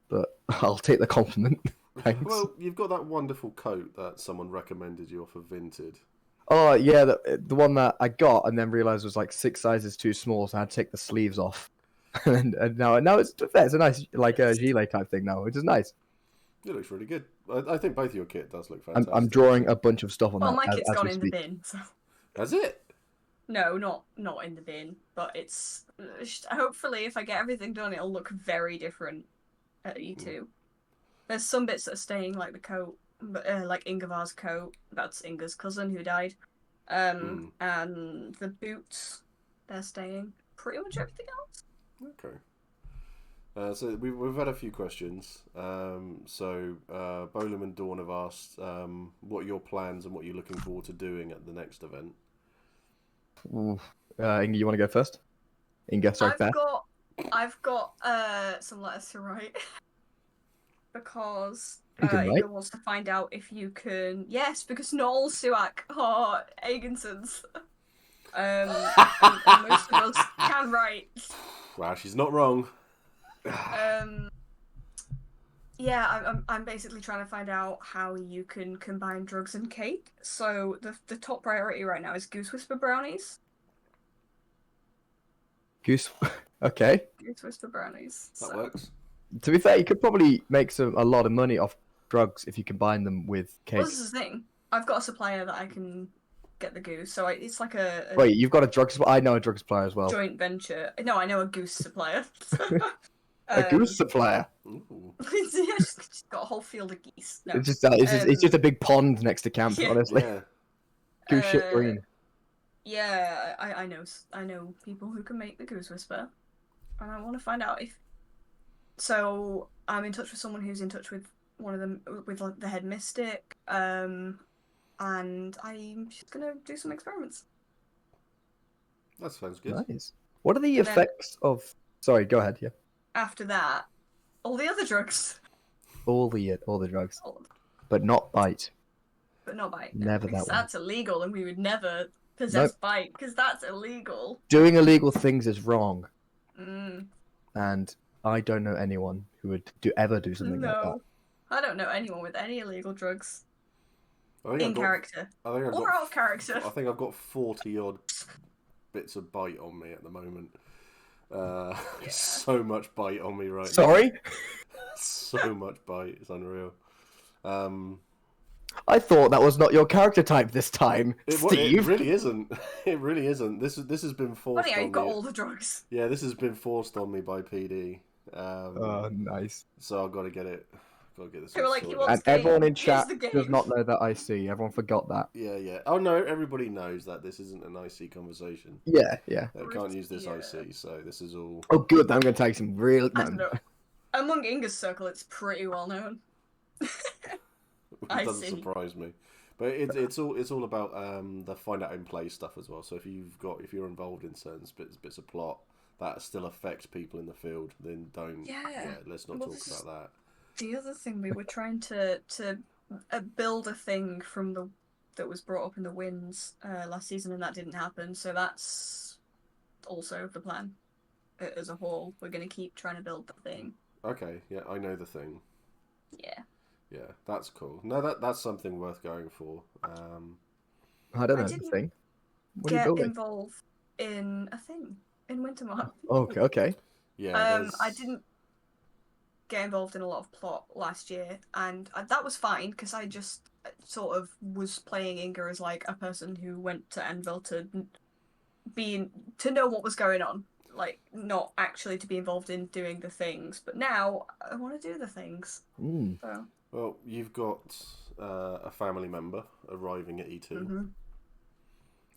But I'll take the compliment. Thanks. Well, you've got that wonderful coat that someone recommended you off of Vinted. Oh yeah, the one that I got and then realized was like 6 sizes too small, so I had to take the sleeves off. and now it's a nice like a gilet type thing now, which is nice. It looks really good. I think both your kit does look fantastic. I'm drawing a bunch of stuff on Well, that. my kit's as gone we in speak. the bin, so. Has it? No, not in the bin, but it's hopefully if I get everything done, it'll look very different at E2. There's some bits that are staying, like the coat, like Ingavar's coat. That's Inga's cousin who died. And the boots, they're staying. Pretty much everything else. Okay. So we've had a few questions. Bolem and Dawn have asked what are your plans and what you're looking forward to doing at the next event. Inga, you want to go first? Inga, sorry, Beth. I've got some letters to write because You can write? Inga wants to find out if you can. Yes, because not all Suak are Agensons. And most of us can write. Wow, she's not wrong. Yeah, I'm basically trying to find out how you can combine drugs and cake. So the top priority right now is Goose Whisper brownies. Goose. Okay. Goose Whisper brownies. That works. To be fair, you could probably make a lot of money off drugs if you combine them with cake. Well, this is the thing. I've got a supplier that I can get the goose. So it's like a Wait, you've got a drug supplier? I know a drug supplier as well. joint venture. No, I know a goose supplier. A goose supplier? Ooh. Yeah, she's got a whole field of geese. No. It's just a big pond next to camp, Yeah. honestly. Yeah. Goose shit green. Yeah, I know people who can make the Goose Whisper, and I want to find out if. So I'm in touch with someone who's in touch with one of them with like, the head mystic. And I'm just gonna do some experiments. That sounds good. Nice. What are the And then- effects of? Sorry, go ahead. Yeah. After that, all the other drugs. All the drugs, All of them, but not bite. but not bite. Never because that one. that's illegal, and we would never possess bite because that's illegal. Doing illegal things is wrong, Mm, and I don't know anyone who would ever do something like that. no, I don't know anyone with any illegal drugs I think I've in got- character I think I've or got, out of character. I think I've got 40 odd bits of bite on me at the moment. So much bite on me right now. Sorry, So much bite. It's unreal. I thought that was not your character type this time, It Steve. really isn't. It really isn't. This has been forced Funny how on you've got me. all the drugs. Yeah, this has been forced on me by PD. Oh, nice. So I've got to get it. Got to get this. They were all like, he sorted. wants- And everyone in Here's chat the game. does not know that I see. Everyone forgot that. Yeah. Oh no, everybody knows that this isn't an IC conversation. Yeah. They can't use this Yeah. IC, so this is all. Oh, good. I'm going to take some real. I don't know. Among Inga's circle, it's pretty well known. I It doesn't see. surprise me. But it's all about the find out in play stuff as well. So if you're involved in certain bits of plot that still affect people in the field, then don't. Yeah. Let's not Well, talk this is- about that. The other thing, we were trying to build a thing from that was brought up in the winds last season, and that didn't happen. So that's also the plan as a whole. We're going to keep trying to build the thing. Okay, yeah, I know the thing. Yeah. Yeah, that's cool. No, that's something worth going for. I don't I know the didn't thing. What are you Get building? involved in a thing in Wintermark. Okay. Yeah, I didn't get involved in a lot of plot last year, and that was fine because I just sort of was playing Inga as like a person who went to Anvil to know what was going on, like not actually to be involved in doing the things. But now I want to do the things. Mm. So. Well, you've got a family member arriving at E2. Mm-hmm.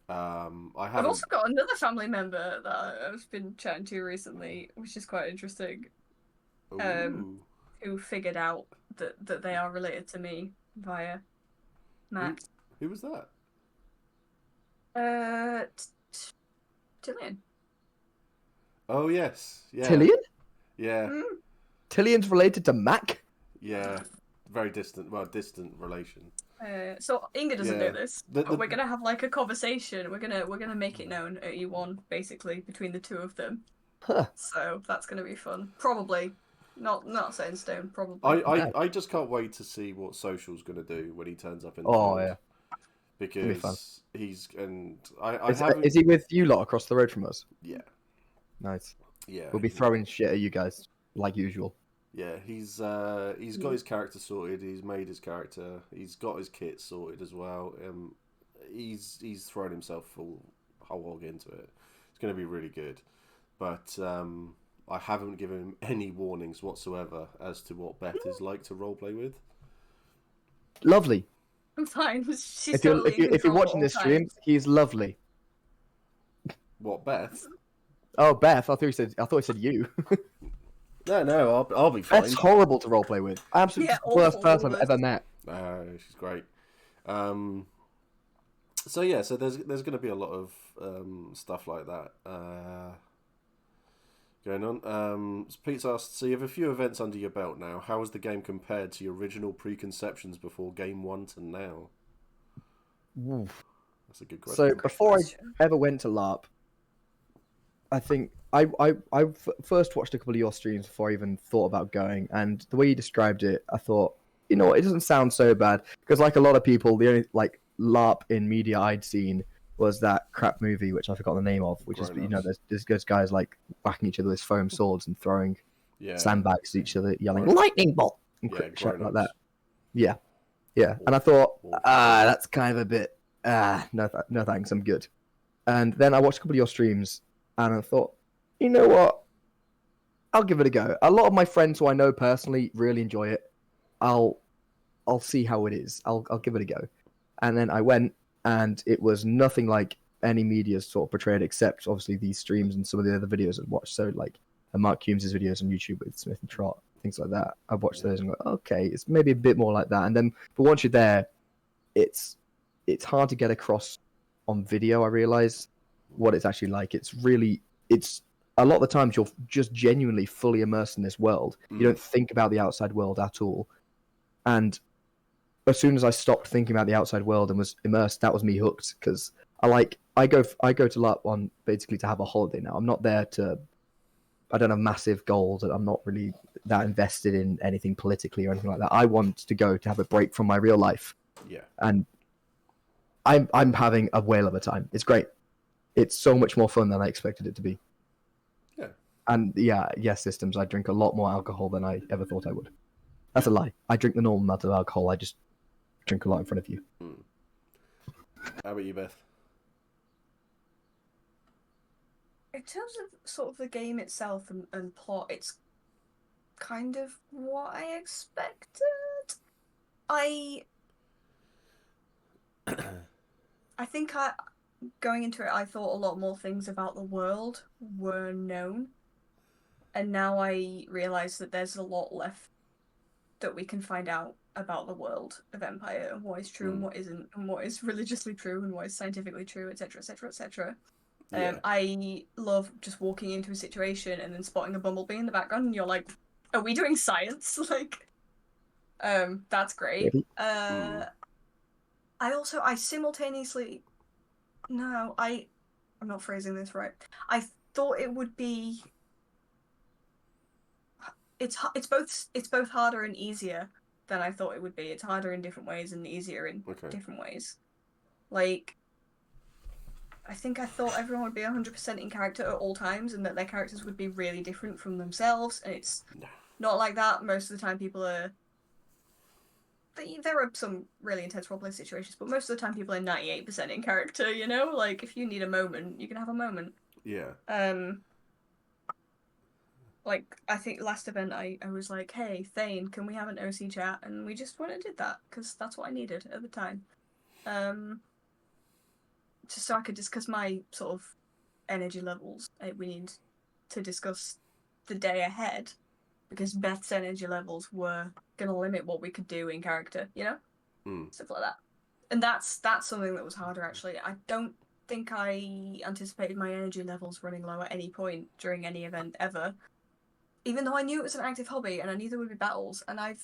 I I've haven't. also got another family member that I've been chatting to recently, which is quite interesting. Ooh. Who figured out that they are related to me via Matt. Who was that? Tillian. Oh yes, yeah. Tillian? Yeah, Tillian's related to Mac? yeah. Very distant. Well, distant relation. So Inga doesn't Yeah. know this, The- but we're gonna have like a conversation. We're gonna make it known at E1 basically between the two of them. Huh. So that's gonna be fun. Probably not set in stone. Probably. I just can't wait to see what Social's going to do when he turns up in the Oh, field. yeah. be Because fun. he's and I Is, haven't. is he with you lot across the road from us? Yeah, Nice. yeah. We'll be throwing shit at you guys, like usual. Yeah, he's got his character sorted. He's made his character. He's got his kit sorted as well. He's thrown himself full whole hog into it. It's going to be really good, but I haven't given him any warnings whatsoever as to what Beth is like to roleplay with. Lovely. I'm fine. She's If you're totally in if you're control at watching all this stream, times. he's lovely. What, Beth? Oh, Beth. I thought he said you. No, I'll be fine. That's horrible to roleplay with. Absolutely Yeah, worst awful, person I've worst. ever met. She's great. So yeah, so there's going to be a lot of stuff like that going on. Pete's asked, so you have a few events under your belt now. How has the game compared to your original preconceptions before Game 1 to now? Oof. That's a good question. So before I ever went to LARP, I think I first watched a couple of your streams before I even thought about going, and the way you described it, I thought, you know what, it doesn't sound so bad, because like a lot of people, the only like LARP in media I'd seen was that crap movie which I forgot the name of, which is, you know, there's guys like whacking each other with foam swords and throwing sandbags at each other, yelling lightning bolt and shit like that. Yeah, and I thought, that's kind of a bit, no thanks, I'm good. And then I watched a couple of your streams, and I thought, you know what, I'll give it a go. A lot of my friends who I know personally really enjoy it. I'll see how it is. I'll give it a go. And then I went, and it was nothing like any media sort of portrayed, except obviously these streams and some of the other videos I've watched. So like Mark Coombs' videos on YouTube with Smith and Trot, things like that. I watched those and go, okay, it's maybe a bit more like that. And then, but once you're there, it's hard to get across on video. I realize what it's actually like. It's a lot of the times you're just genuinely fully immersed in this world. You don't think about the outside world at all. And as soon as I stopped thinking about the outside world and was immersed, that was me hooked. Because I go to LARP on basically to have a holiday now. I'm not there to. I don't have massive goals. I'm not really that invested in anything politically or anything like that. I want to go to have a break from my real life. Yeah. And I'm having a whale of a time. It's great. It's so much more fun than I expected it to be. Yeah. And systems. I drink a lot more alcohol than I ever thought I would. That's a lie. I drink the normal amount of alcohol. I just drink a lot in front of you. How about you, Beth? In terms of sort of the game itself and plot, it's kind of what I expected. I think going into it, I thought a lot more things about the world were known, and now I realise that there's a lot left that we can find out about the world of Empire and what is true and what isn't, and what is religiously true and what is scientifically true, etc., etc., etc. I love just walking into a situation and then spotting a bumblebee in the background, and you're like, "Are we doing science?" Like, that's great. I simultaneously, no, I'm not phrasing this right. I thought it would be. It's both harder and easier than I thought it would be. It's harder in different ways and easier in different ways. Like, I think I thought everyone would be 100% in character at all times, and that their characters would be really different from themselves, and it's not like that. Most of the time people are... There are some really intense roleplay situations, but most of the time people are 98% in character, you know? Like, if you need a moment, you can have a moment. Yeah. Like, I think last event I was like, hey, Thane, can we have an OC chat? And we just went and did that, because that's what I needed at the time. Just so I could discuss my sort of energy levels. We need to discuss the day ahead, because Beth's energy levels were going to limit what we could do in character, you know? Stuff like that. And that's something that was harder, actually. I don't think I anticipated my energy levels running low at any point during any event ever. Even though I knew it was an active hobby, and I knew there would be battles, and I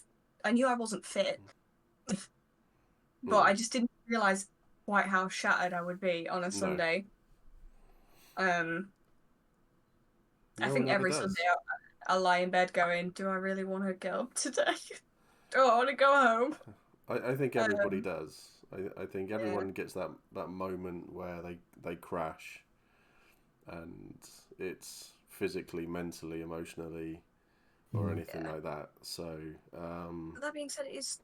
knew I wasn't fit. But I just didn't realise quite how shattered I would be on a Sunday. I think every Sunday I lie in bed going, do I really want to get up today? Do I want to go home? I think everybody does. I think everyone gets that moment where they crash, and it's physically, mentally, emotionally, or anything like that. So that being said, it is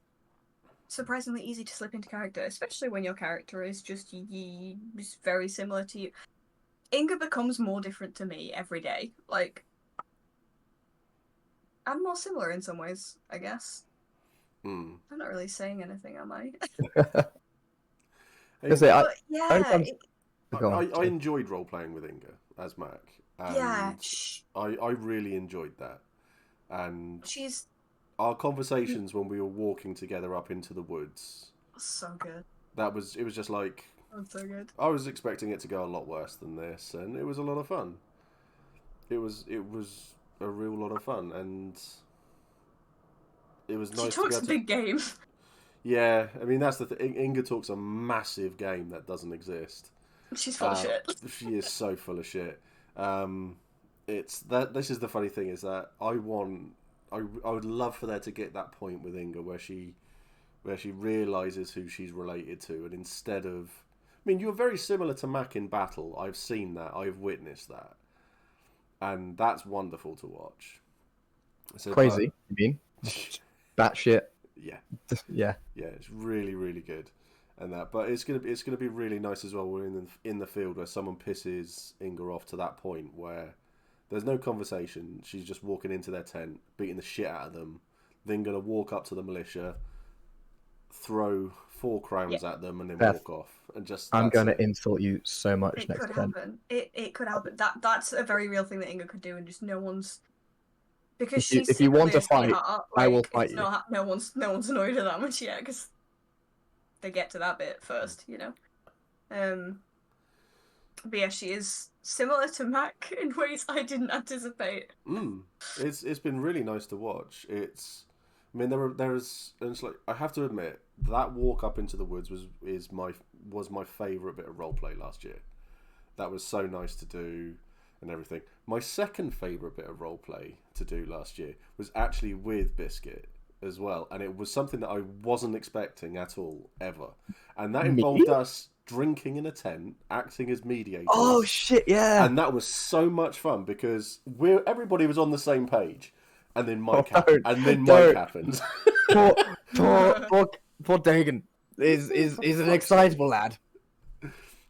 surprisingly easy to slip into character, especially when your character is just very similar to you. Inga becomes more different to me every day. Like, I'm more similar in some ways, I guess. I'm not really saying anything, am I? I enjoyed role playing with Inga as Mac. And I really enjoyed that. And our conversations when we were walking together up into the woods. So good. It was just like... That's so good. I was expecting it to go a lot worse than this, and it was a lot of fun. It was a real lot of fun, and it was nice. She talks a big game. Yeah, I mean that's the thing. Inga talks a massive game that doesn't exist. She's full of shit. She is so full of shit. It's that. This is the funny thing is that I would love for there to get that point with Inga where she realizes who she's related to, and instead of, I mean, you're very similar to Mac in battle. I've seen that. I've witnessed that, and that's wonderful to watch. So, crazy, you mean? Batshit. Yeah. Yeah. Yeah, it's really, really good, and that. But it's gonna be really nice as well. We're in the field where someone pisses Inga off to that point where there's no conversation. She's just walking into their tent, beating the shit out of them. Then gonna walk up to the militia, throw 4 crowns at them, and then walk off. And just I'm gonna insult you so much it next could event. happen. It could happen. That's a very real thing that Inga could do, and just no one's Because If you, she's if you want secretly to a fight, sweetheart. I will Like, fight it's you. not no one's annoyed her that much yet because they get to that bit first, you know. But yeah, she is similar to Mac in ways I didn't anticipate. It's been really nice to watch. I mean, there's, and it's like, I have to admit that walk up into the woods was my favorite bit of roleplay last year. That was so nice to do and everything. My second favorite bit of roleplay to do last year was actually with Biscuit as well, and it was something that I wasn't expecting at all ever, and that Me? involved us drinking in a tent, acting as mediators. Oh shit! Yeah. And that was so much fun because everybody was on the same page, and then Mike don't. happens. Poor Dagan is an excitable lad.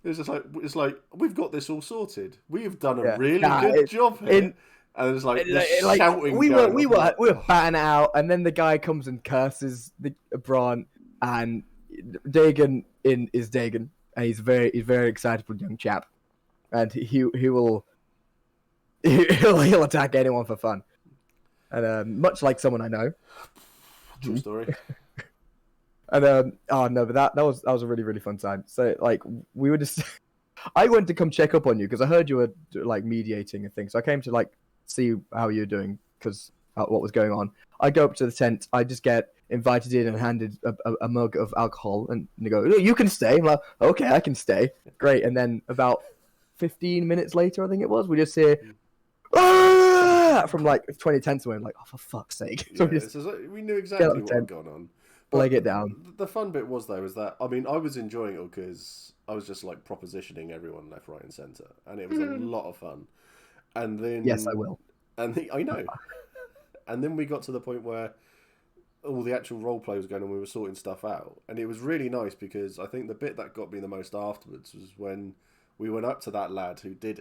It's like we've got this all sorted. We have done a Yeah. really good job here. And it's like this shouting. We going were on. batting it out, and then the guy comes and curses the Bron, and Dagan is Dagan, and he's a very excitable young chap, and he'll attack anyone for fun, and much like someone I know. True story. And oh no, but that was a really really fun time. So like we were just, I went to come check up on you because I heard you were like mediating and things. So I came to like see how you're doing because what was going on. I go up to the tent. I just get invited in and handed a mug of alcohol, and they go, "You can stay." I'm like, "Okay, I can stay." Great. And then about 15 minutes later, I think it was, we just hear from like 20 tents away. I'm like, "Oh, for fuck's sake!" So we knew exactly what had gone on. But leg it down. The fun bit was though is that I mean I was enjoying it because I was just like propositioning everyone left, right, and centre, and it was a lot of fun. And then Yes, I will. And I know. And then we got to the point where all the actual role play was going on. We were sorting stuff out, and it was really nice because I think the bit that got me the most afterwards was when we went up to that lad who did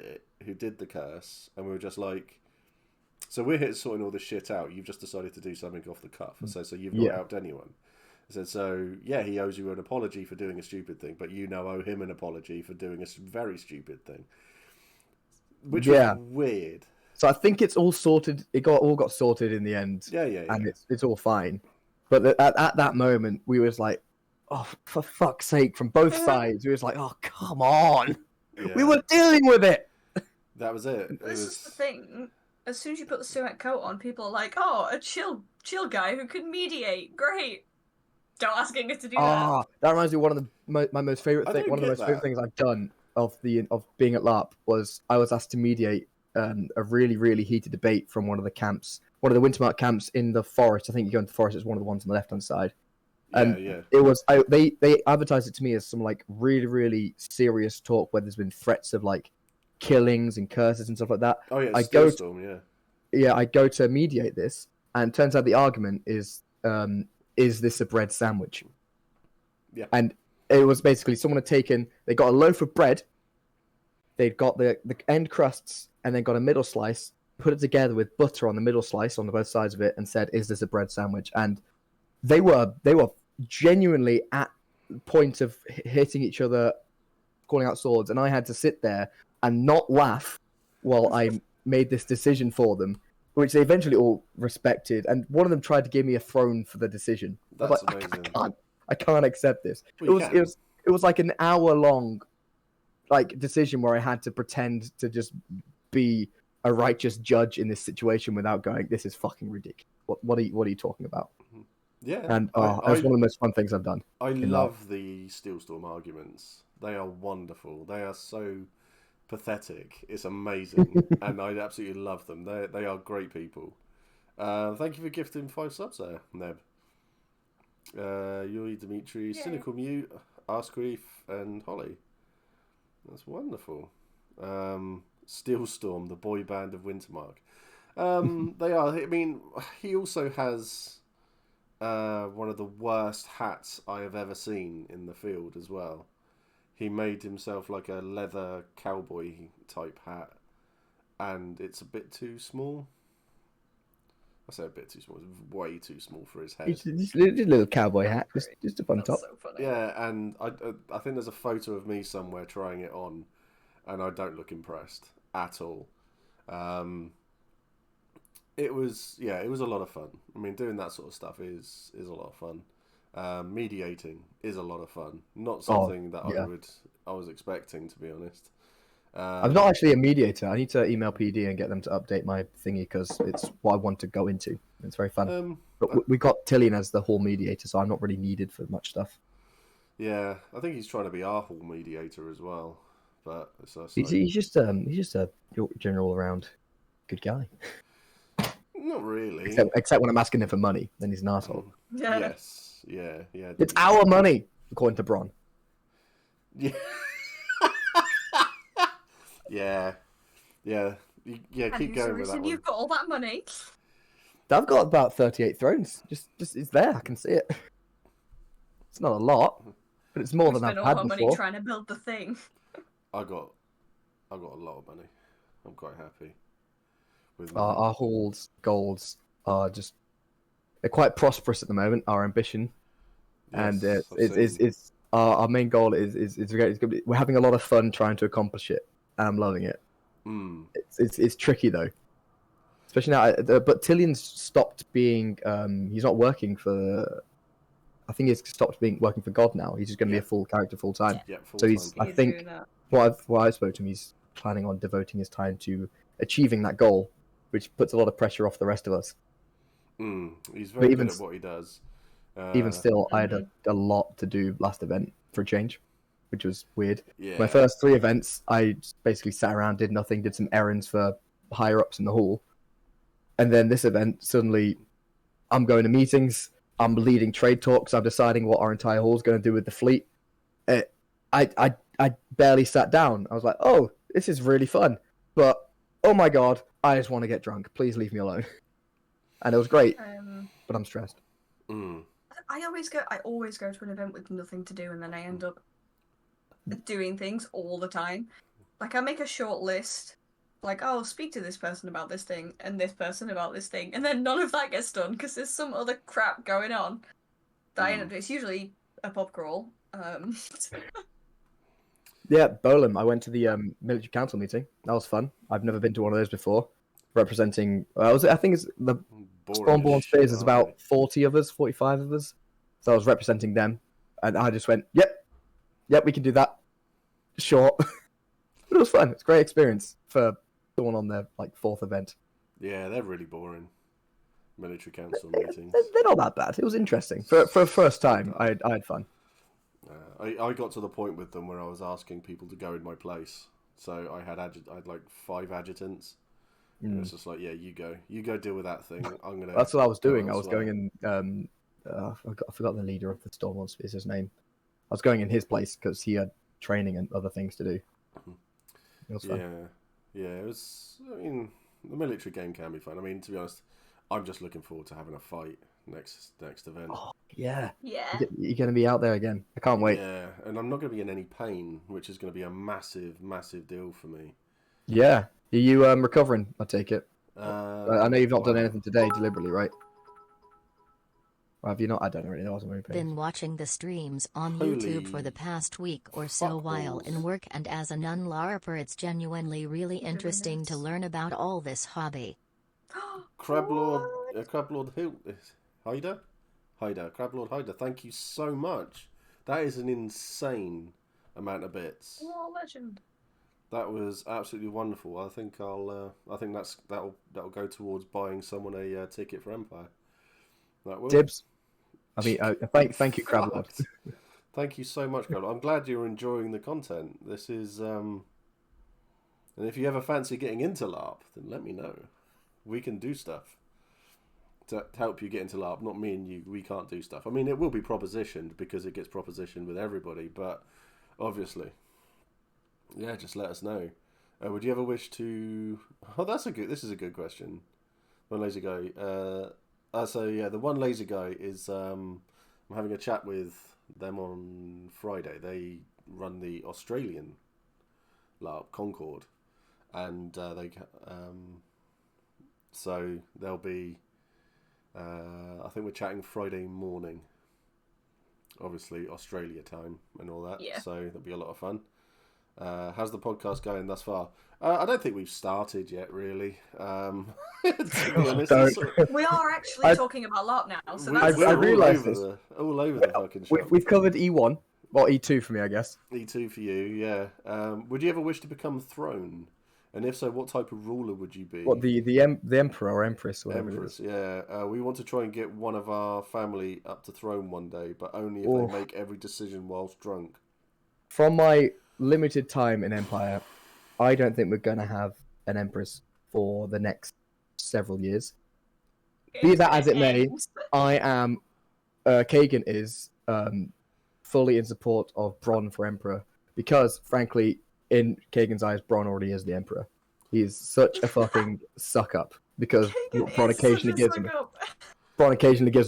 the curse, and we were just like, "So we're here sorting all this shit out. You've just decided to do something off the cuff, and so you've not helped anyone." I said, "So yeah, he owes you an apology for doing a stupid thing, but you now owe him an apology for doing a very stupid thing," which was weird. So I think it's all sorted. It all got sorted in the end. Yeah. And it's all fine. But at that moment, we was like, "Oh, for fuck's sake!" From both sides, we was like, "Oh, come on!" Yeah. We were dealing with it. That was it. This is the thing. As soon as you put the suet coat on, people are like, "Oh, a chill guy who can mediate. Great." Don't asking us to do that. That reminds me of one of my most favorite thing. One of the most favorite things I've done of being at LARP was I was asked to mediate a really really heated debate from one of the Wintermark camps in the forest. I think you go into the forest. It's one of the ones on the left hand side. It was they advertised it to me as some like really really serious talk where there's been threats of like killings and curses and stuff like that. Oh yeah, I go to mediate this, and turns out the argument is this a bread sandwich? Yeah. And it was basically someone had they got a loaf of bread, they'd got the end crusts, and then got a middle slice, put it together with butter on the middle slice on both sides of it, and said, "Is this a bread sandwich?" And they were genuinely at the point of hitting each other, calling out swords, and I had to sit there and not laugh while I made this decision for them, which they eventually all respected, and one of them tried to give me a throne for the decision. That's amazing. I can't accept this. Well, it was like an hour long like decision where I had to pretend to just be a righteous judge in this situation without going, "This is fucking ridiculous. What are you talking about?" Yeah. And that's one of the most fun things I've done. I love the Steelstorm arguments. They are wonderful. They are so pathetic. It's amazing, and I absolutely love them. They are great people. Thank you for gifting 5 subs there, Neb. Yuri, Dimitri, Cynical Mute, Ask Grief, and Holly. That's wonderful. Steelstorm, the boy band of Wintermark. They are. I mean, he also has one of the worst hats I have ever seen in the field as well. He made himself like a leather cowboy type hat, and it's a bit too small. I say a bit too small. It's way too small for his head. Just a little cowboy hat, just a fun top. So funny. Yeah, and I think there's a photo of me somewhere trying it on, and I don't look impressed at all. It was a lot of fun. I mean, doing that sort of stuff is a lot of fun. Mediating is a lot of fun. Not Oh, something that yeah. I was expecting, to be honest. I'm not actually a mediator. I need to email PD and get them to update my thingy because it's what I want to go into. It's very fun. But we got Tillian as the hall mediator, so I'm not really needed for much stuff. Yeah, I think he's trying to be our hall mediator as well. But He's just a general around good guy. not really. Except when I'm asking him for money, then he's an asshole. Yeah. Yes, yeah. It's our money, according to Bron. Yeah. Yeah. Keep going with that one. You've got all that money. I've got about 38 thrones. Just it's there. I can see it. It's not a lot, but it's more We than I've spent all had our money before. trying to build the thing. I got a lot of money. I'm quite happy with Our halls goals are they're quite prosperous at the moment. Our ambition, and it's our main goal is we're having a lot of fun trying to accomplish it, and I'm loving it. It's tricky though, especially now. But Tillian's stopped being. He's not working for. I think he's stopped working for God now. He's just going to be a full character full time. Yeah, full So time. I think what I spoke to him, he's planning on devoting his time to achieving that goal, which puts a lot of pressure off the rest of us. He's very good at what he does. Even still, I had a lot to do last event for a change, which was weird. Yeah. My first 3 events, I basically sat around, did nothing, did some errands for higher ups in the hall, and then this event, suddenly, I'm going to meetings. I'm leading trade talks. I'm deciding what our entire hall is going to do with the fleet. I barely sat down. I was like, oh, this is really fun. But, oh my god, I just want to get drunk. Please leave me alone. And it was great, but I'm stressed. I always go to an event with nothing to do, and then I end up doing things all the time. Like, I make a short list. Like, oh, speak to this person about this thing, and this person about this thing, and then none of that gets done because there's some other crap going on. That I end up doing. It's usually a pub crawl. Yeah, Bolam. I went to the military council meeting. That was fun. I've never been to one of those before. Representing, I think it's the Spawnborn Spears. There's about 40 of us, 45 of us. So I was representing them, and I just went, yep, we can do that. Sure. But it was fun. It's a great experience for someone on their 4th event. Yeah, they're really boring. Military council meetings. They're not that bad. It was interesting for a first time. I had fun. I got to the point with them where I was asking people to go in my place. So I had 5 adjutants. And it's just like, yeah, you go deal with that thing. I'm gonna. That's what I was doing. I was going in. I forgot the leader of the Stormborn Spears, his name. I was going in his place because he had training and other things to do. It was fun. Yeah. It was. I mean, the military game can be fun. I mean, to be honest, I'm just looking forward to having a fight next event. Oh, yeah. You're going to be out there again. I can't wait. Yeah, and I'm not going to be in any pain, which is going to be a massive, massive deal for me. Yeah. Are you recovering, I take it? I know you've not done anything today deliberately, right? Or have you not? I don't really know. I wasn't very patient. Been watching the streams on YouTube for the past week or so while in work, and as a non-LARPer it's genuinely really interesting to learn about all this hobby. Crablord Hyder, Crablord Hyder, thank you so much. That is an insane amount of bits. What a legend. That was absolutely wonderful. I think that'll go towards buying someone a ticket for Empire. That will. Dibs. I mean, thank you, Crablord. Thank you so much, Crablord. I'm glad you're enjoying the content. This is, and if you ever fancy getting into LARP, then let me know. We can do stuff to help you get into LARP. Not me and you. We can't do stuff. I mean, it will be propositioned because it gets propositioned with everybody, but obviously. Yeah, just let us know. Would you ever wish to? Oh, this is a good question. One lazy guy. The one lazy guy is. I'm having a chat with them on Friday. They run the Australian LARP Concord, and so they'll be. I think we're chatting Friday morning. Obviously, Australia time and all that. Yeah. So that'll be a lot of fun. How's the podcast going thus far? I don't think we've started yet, really. To be honest, we are actually talking about LARP now, so that's we're realised all over the fucking shop. We've covered E1, or E2 for me, I guess. E2 for you, yeah. Would you ever wish to become throne? And if so, what type of ruler would you be? What, the emperor or empress, whatever Empress, it is. yeah. We want to try and get one of our family up to throne one day, but only if they make every decision whilst drunk. From my limited time in Empire, I don't think we're going to have an empress for the next several years. Be that as it may, I am... Kagan is fully in support of Bronn for emperor, because, frankly, in Kagan's eyes, Bronn already is the emperor. He's such a fucking suck-up, because Bronn occasionally gives him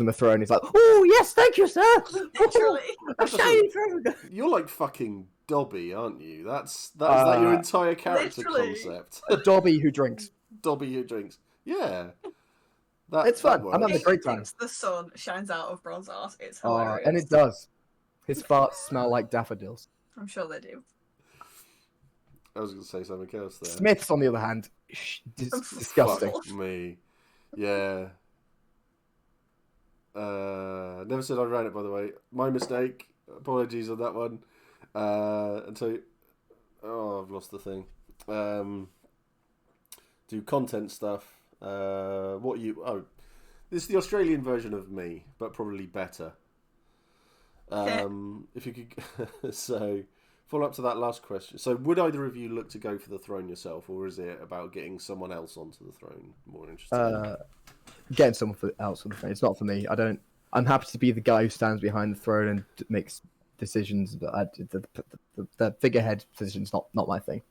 a throne. He's like, "Oh, yes, thank you, sir! Literally. A shiny throne!" You're like fucking Dobby, aren't you? That's that your entire character concept. Dobby who drinks. Dobby who drinks. Yeah. It's fun. I'm having a great time. The sun shines out of Bronn's ass. It's hilarious. And it does. His farts smell like daffodils. I'm sure they do. I was going to say something else there. Smith's, on the other hand, disgusting. Fuck me. Yeah. Never said I ran it, by the way. My mistake. Apologies on that one. I've lost the thing. Do content stuff. This is the Australian version of me, but probably better. If you could, so follow up to that last question. So, would either of you look to go for the throne yourself, or is it about getting someone else onto the throne? More interesting. Getting someone else on the throne. It's not for me. I'm happy to be the guy who stands behind the throne and makes decisions, but the figurehead position's not my thing.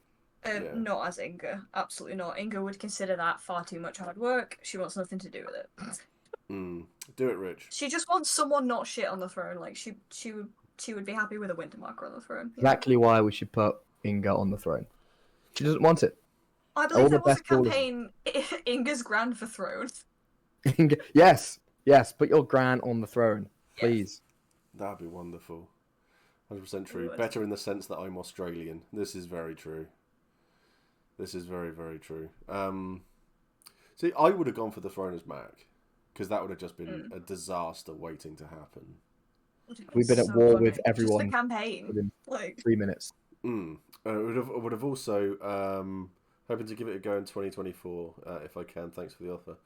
Not as Inga. Absolutely not. Inga would consider that far too much hard work. She wants nothing to do with it. Do it, Rich. She just wants someone not shit on the throne. Like she would be happy with a Wintermarker on the throne. Exactly why we should put Inga on the throne. She doesn't want it. I believe there was a campaign, Inga's Grand for Throne. Yes, put your Gran on the throne, please. That'd be wonderful. 100% true. Better in the sense that I'm Australian. This is very true. This is very, very true. See, I would have gone for the throne as Mac, because that would have just been a disaster waiting to happen. We've been at war with everyone. Just the campaign. Within 3 minutes. I would have also hoping to give it a go in 2024 if I can. Thanks for the offer.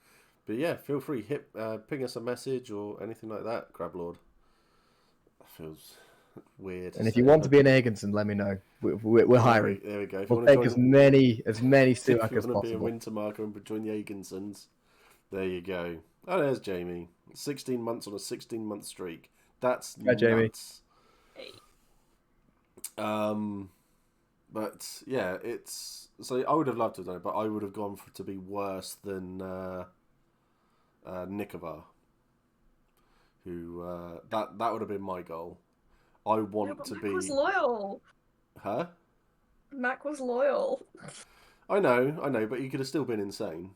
But yeah, feel free, ping us a message or anything like that, Crablord. That feels weird. And if you want to be an Agenson, let me know. We're hiring. There we go. We'll take as many Stuart as possible. If you want to be a Wintermarker and join the Agensons, there you go. Oh, there's Jamie. 16 months on a 16-month streak. That's nuts. Jamie. But yeah, it's so I would have loved to have done it, but I would have gone to be worse than Nikovar, who that would have been my goal. I want to be. Mac was loyal. Huh? Mac was loyal. I know, but you could have still been insane.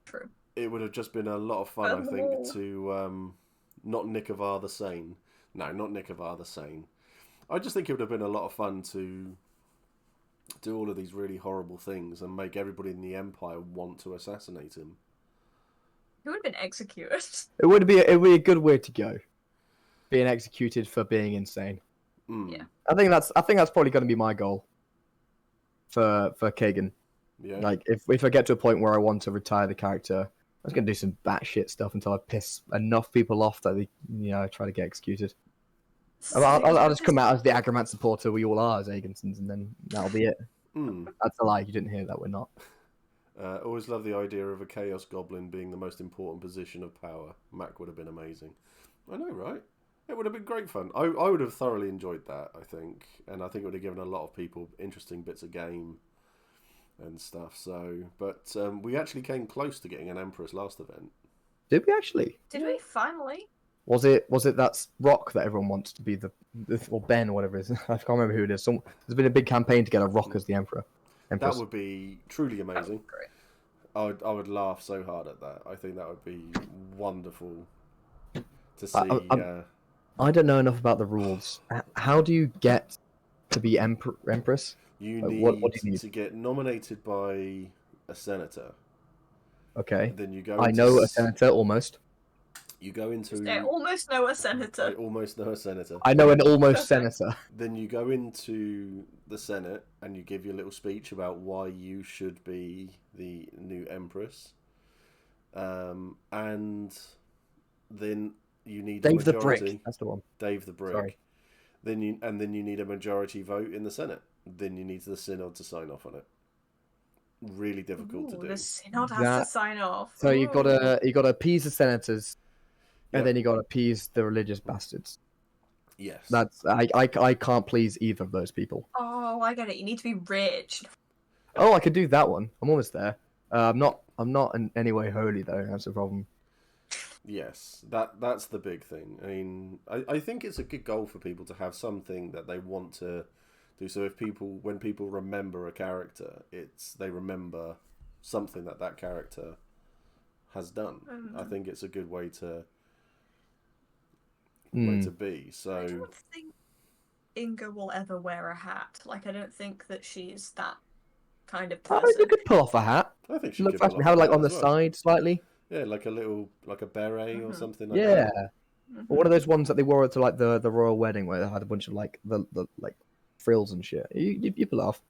True. It would have just been a lot of fun, I think, to not Nikovar the Sane. No, not Nikovar the Sane. I just think it would have been a lot of fun to do all of these really horrible things and make everybody in the Empire want to assassinate him. He would have been executed. It would be a good way to go. Being executed for being insane. Yeah. I think that's probably going to be my goal for Kagan. Yeah. Like if I get to a point where I want to retire the character, I'm just going to do some batshit stuff until I piss enough people off that they try to get executed. I'll just come out as the Agromant supporter we all are as Agensons, and then that'll be it. That's a lie. You didn't hear that. We're not. Always love the idea of a Chaos Goblin being the most important position of power. Mac would have been amazing. I know, right? It would have been great fun. I would have thoroughly enjoyed that, I think. And I think it would have given a lot of people interesting bits of game and stuff. So, but we actually came close to getting an Empress last event. Did we actually? Did we finally? Was it that Rock that everyone wants to be or Ben or whatever it is? I can't remember who it is. There's been a big campaign to get a Rock as the Emperor. Empress. That would be truly amazing. Great. I would laugh so hard at that. I think that would be wonderful to see. I don't know enough about the rules. How do you get to be empress? You Like, need what do you need? to get nominated by a senator. Okay. Then you go. I know a senator almost. You go into. I almost know a senator. I almost know a senator. I know an almost Perfect. senator. Then you go into the Senate and you give your little speech about why you should be the new empress. And then you need a Dave the majority. Brick. That's the one. Dave the Brick. Sorry. Then you need a majority vote in the Senate. Then you need the synod to sign off on it. Really difficult to do. The synod has to sign off. So you gotta appease the senators, and Yep. then you gotta appease the religious bastards. Yes. That's I can't please either of those people. Oh, I get it. You need to be rich. Oh, I could do that one. I'm almost there. I'm not in any way holy though. That's the problem. Yes, that's the big thing. I mean, I think it's a good goal for people to have something that they want to do. So when people remember a character, they remember something that character has done. I think it's a good way to be. So I don't think Inga will ever wear a hat. Like, I don't think that she's that kind of Oh, person. you could pull off a hat. I think she Look could fashion. pull Have off it like that on the as well. side slightly. Yeah, like a beret or something like Yeah. that. Or one of those ones that they wore to like the royal wedding where they had a bunch of like the like frills and shit. You pull off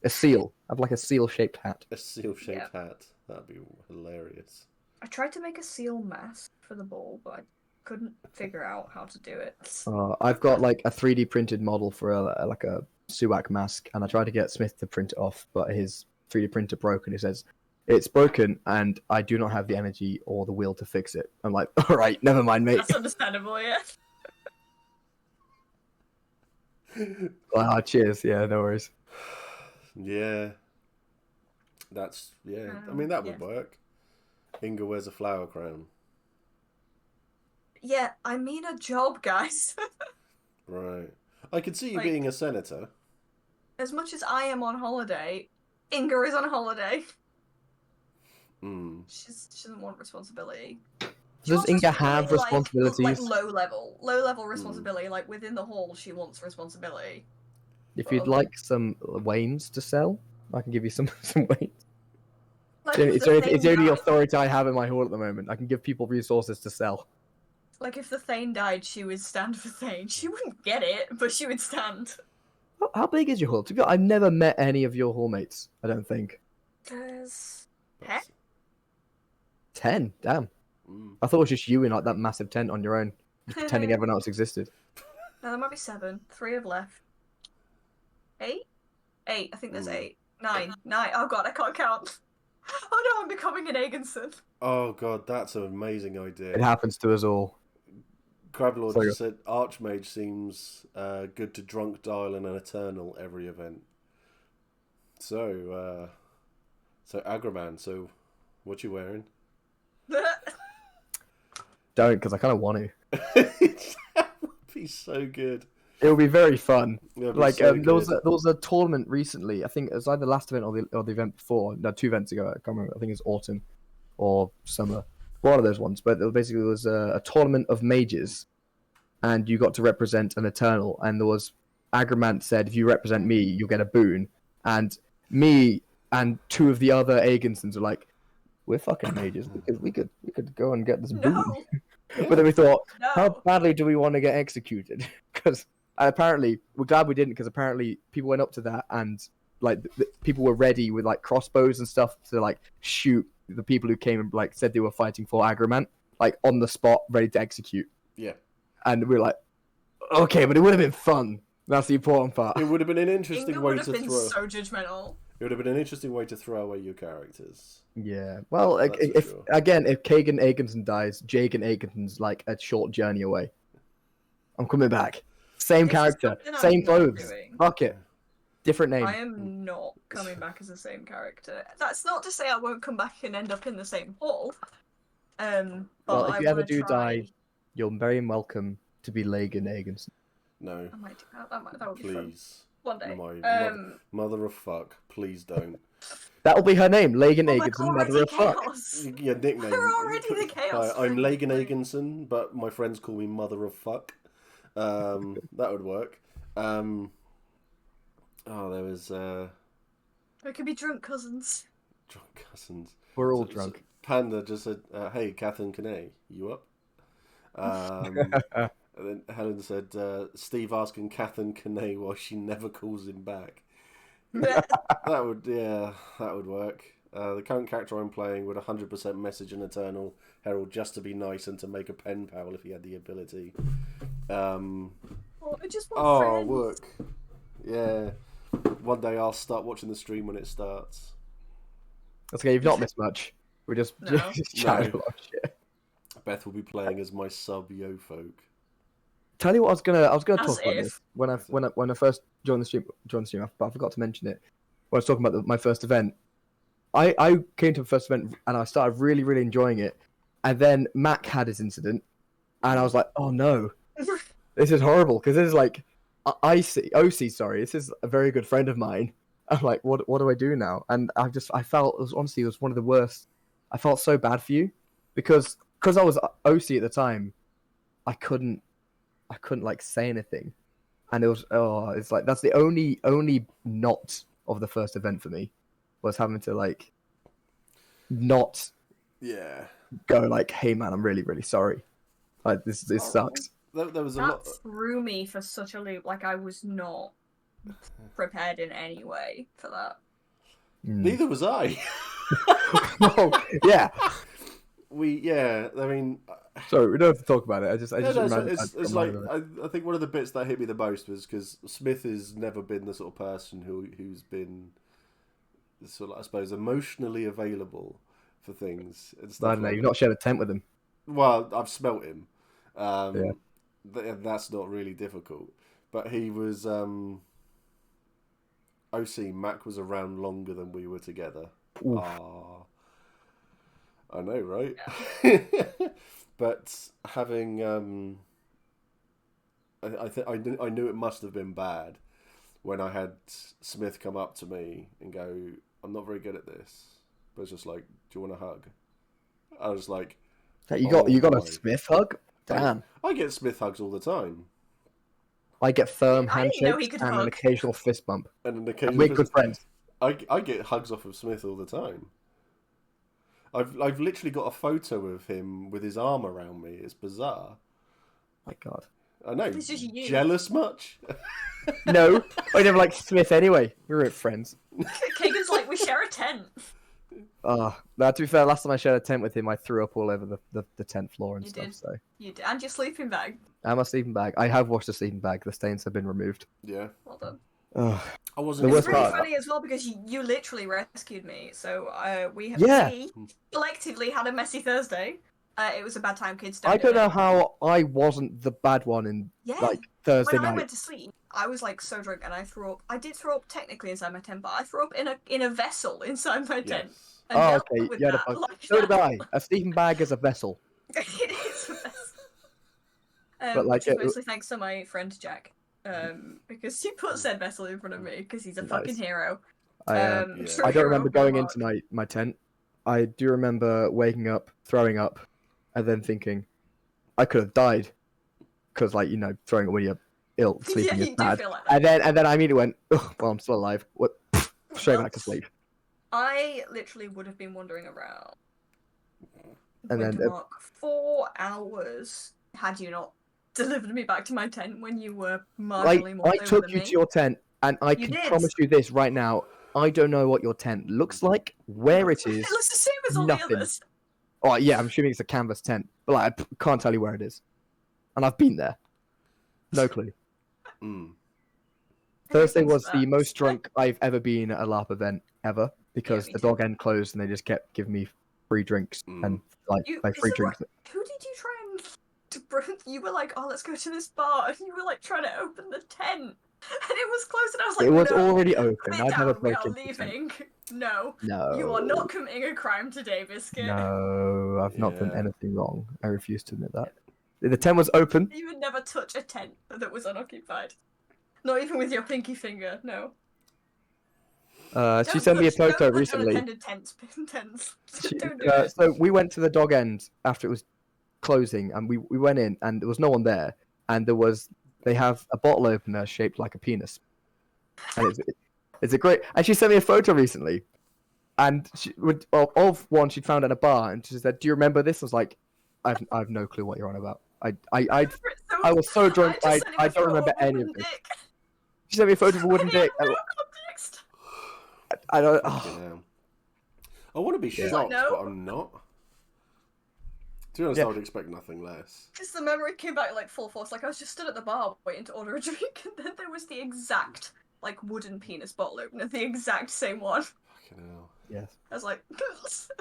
a seal. Have like a seal shaped hat. A seal-shaped hat. That'd be hilarious. I tried to make a seal mask for the ball, but I couldn't figure out how to do it. I've got like a 3D printed model for a Suak mask, and I tried to get Smith to print it off, but his 3D printer broke, and he says it's broken, and I do not have the energy or the will to fix it. I'm like, all right, never mind, mate. That's understandable, yeah. Cheers. Yeah, no worries. Yeah. I mean, that would work. Inga wears a flower crown. Yeah, I mean a job, guys. Right. I could see you Like- being a senator. As much as I am on holiday, Inga is on holiday. Mm. She doesn't want responsibility. She Does wants Inga have responsibility, like responsibilities? low level responsibility. Like within the hall, she wants responsibility. If you'd like some wains to sell, I can give you some wains. Like It's if the Thane only died- authority I have in my hall at the moment. I can give people resources to sell. Like if the Thane died, she would stand for Thane. She wouldn't get it, but she would stand. How big is your hall? To be honest, I've never met any of your hallmates. I don't think. There's That's- 10. Damn. Mm. I thought it was just you in like that massive tent on your own, just pretending everyone else existed. No, there might be 7. 3 have left. 8? 8. I think there's 8. 9. 9. Oh god, I can't count. Oh no, I'm becoming an Agenson. Oh god, that's an amazing idea. It happens to us all. Crablord Sorry. just said Archmage seems good to drunk dial in an Eternal every event. So Agraman, so what you wearing? Don't, because I kind of want to. That would be so good. It would be very fun. That'd be Like so there was good. a tournament recently. I think it was either the last event or the event before. No, 2 events ago. I can't remember. I think it's autumn or summer. One of those ones. But it basically was a tournament of mages, and you got to represent an Eternal. And there was Agramant said, if you represent me, you'll get a boon. And me and 2 of the other Agensons were like, we're fucking mages. We could go and get this boon. No. But then we thought, how No. badly do we want to get executed? Because apparently, we're glad we didn't, because apparently people went up to that and like people were ready with like crossbows and stuff to like shoot the people who came and like said they were fighting for Agramant, like on the spot, ready to execute. Yeah. And we were like, okay, but it would have been fun. That's the important part. It would have been an interesting Inga way would have to been throw. so judgmental. It would have been an interesting way to throw away your characters. Yeah. Well, That's for if sure. again, if Kagan Agenson dies, Jagan Agenson's like a short journey away. I'm coming back. Same This is character, something I'm same not clothes. doing. Fuck it. Different name. I am not coming back as the same character. That's not to say I won't come back and end up in the same hall. But Well, if I you ever wanna do try... die, you're very welcome to be Lagan Agenson. No, I might do that. That would be fun. please. One day. My mother of fuck, please don't. That'll be her name, Lagan Oh my Agenson, God, mother already of fuck. chaos. Your nickname. We're already the chaos Hi, I'm String, Lagan like- Agenson, but my friends call me mother of fuck. That would work. Oh, there was It could be drunk cousins. drunk cousins. We're all drunk. Panda just said, "Hey, Catherine Kane, you up?" And then Helen said, "Steve asking Catherine Kane why she never calls him back." That would work. The current character I'm playing would 100% message an Eternal Herald just to be nice and to make a pen pal if he had the ability. I just want friends. Work. Yeah. One day I'll start watching the stream when it starts. That's okay. You've not missed much. We're just chatting a lot of shit. Beth will be playing as my sub Yo Folk. Tell you what, I was gonna As talk about this when I first joined the stream, but I forgot to mention it. When I was talking about my first event, I came to the first event and I started really, really enjoying it, and then Mac had his incident, and I was like, oh no, this is horrible because this is like OC, sorry, this is a very good friend of mine. I'm like, what do I do now? And I felt it was one of the worst. I felt so bad for you because I was OC at the time, I couldn't like say anything, and it's like that's the only not of the first event for me was having to like not go like, hey man, I'm really, really sorry, like this sucks. There was a that lot. Threw me for such a loop. Like I was not prepared in any way for that. Neither was I. Oh, yeah. I mean, sorry, we don't have to talk about it. I think one of the bits that hit me the most was because Smith has never been the sort of person who's been sort of, I suppose, emotionally available for things and stuff. I don't know. You've not shared a tent with him. Well, I've smelt him. That's not really difficult. But he was OC. Mac was around longer than we were together. I know, right? Yeah. But having, I knew it must have been bad when I had Smith come up to me and go, "I'm not very good at this," but it's just like, "Do you want a hug?" I was like, "You got a Smith hug? Damn!" I get Smith hugs all the time. I get firm handshakes and an occasional fist bump. We're good friends. I get hugs off of Smith all the time. I've literally got a photo of him with his arm around me. It's bizarre. My God. I know. This is you. Jealous much? No, I never liked Smith anyway. We were friends. Kagan's like, we share a tent. To be fair, last time I shared a tent with him, I threw up all over the tent floor and stuff. So you did, and your sleeping bag. And my sleeping bag. I have washed the sleeping bag. The stains have been removed. Yeah. Well done. I wasn't. It was really funny as well because you literally rescued me. So we collectively had a messy Thursday. It was a bad time, kids. I don't know how I wasn't the bad one in like Thursday night. When I went to sleep, I was like so drunk and I threw up. I did throw up technically inside my tent, but I threw up in a vessel inside my tent. Oh, okay. So did I. A sleeping bag is a vessel. It is a vessel. But like, mostly thanks to my friend Jack. Because he put said vessel in front of me because he's a fucking hero. I don't remember going into my tent. I do remember waking up, throwing up, and then thinking I could have died because, like, throwing up when you're ill, sleeping is bad. Feel like that. And then I immediately went, oh, well, I'm still alive. What? Straight back to sleep. I literally would have been wandering around. And then 4 hours had you not delivered me back to my tent when you were marginally more. I took you to your tent, and I can promise you this right now: I don't know what your tent looks like, where it is. It looks the same as all the others. Oh yeah, I'm assuming it's a canvas tent, but like, I can't tell you where it is, and I've been there. No clue. Thursday was the most drunk I've ever been at a LARP event ever because the dog end closed and they just kept giving me free drinks and free drinks. Who did you try and? You were like, oh, let's go to this bar, and you were like trying to open the tent, and it was closed, and I was like, it was already open. I'd never broken. We are leaving. No, you are not committing a crime today, Biscuit. No, I've not done anything wrong. I refuse to admit that. The tent was open. You would never touch a tent that was unoccupied. Not even with your pinky finger, no. She sent me a photo recently. Tents. So we went to the dog end after it was closing, and we went in, and there was no one there, and they have a bottle opener shaped like a penis, and it's a great. And she sent me a photo recently, and she would of one she'd found at a bar, and she said, "Do you remember this?" I was like, "I've no clue what you're on about. I was so drunk. I don't remember any of this." Dick. She sent me a photo of a wooden dick. No context. I don't. Fucking hell. I want to be Yeah. shocked, No. but I'm not. To be honest, Yeah. I would expect nothing less. Because the memory came back like full force. Like I was just stood at the bar waiting to order a drink, and then there was the exact like wooden penis bottle opener, the exact same one. Fucking hell. Yes. I was like,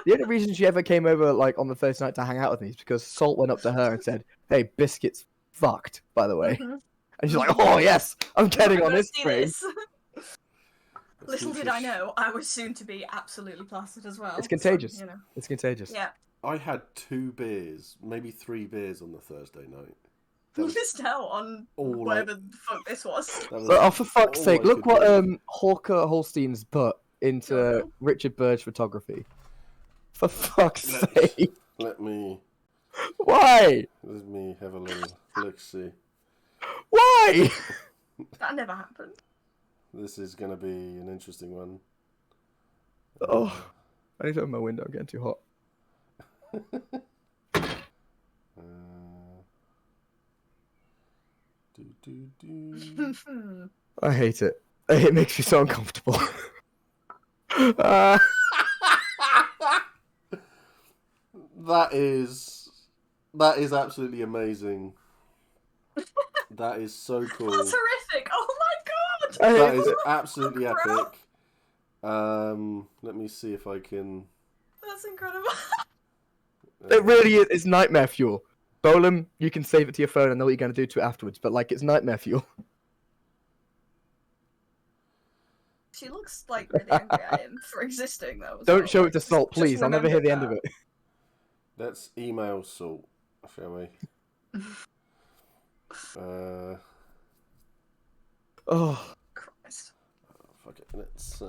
The only reason she ever came over like on the first night to hang out with me is because Salt went up to her and said, "Hey, Biscuit's fucked, by the way." Mhm. And she's like, "Oh yes, I'm getting I'm on gonna this see train." this. Little did I know, I was soon to be absolutely plastered as well. It's contagious. So, you know. It's contagious. Yeah. I had 2 beers, maybe 3 beers on the Thursday night. You missed out on all whatever the fuck this was. That was But, oh, for fuck's all sake! I Look could what do. Hawker Holstein's put into Oh. Richard Burge photography. For fuck's Let's- sake! Let me Why? have a little look. See, Why? That never happened. this is gonna be an interesting one. Oh, I need to open my window. I'm getting too hot. Do. I hate it. It makes me so uncomfortable. That is absolutely amazing. That is so cool. That's horrific. Oh my god. I That hate is it. absolutely Bro. epic. Let me see if I can. That's incredible. It really is. It's nightmare fuel. Bolem, you can save it to your phone and know what you're going to do to it afterwards, but like, it's nightmare fuel. She looks like really angry at him for existing though. as Don't well, show like, it to just- Salt, just please. I'll never hear the end of remember it. Let's email Salt, shall we? Oh, that. Christ. Fuck it. Let's.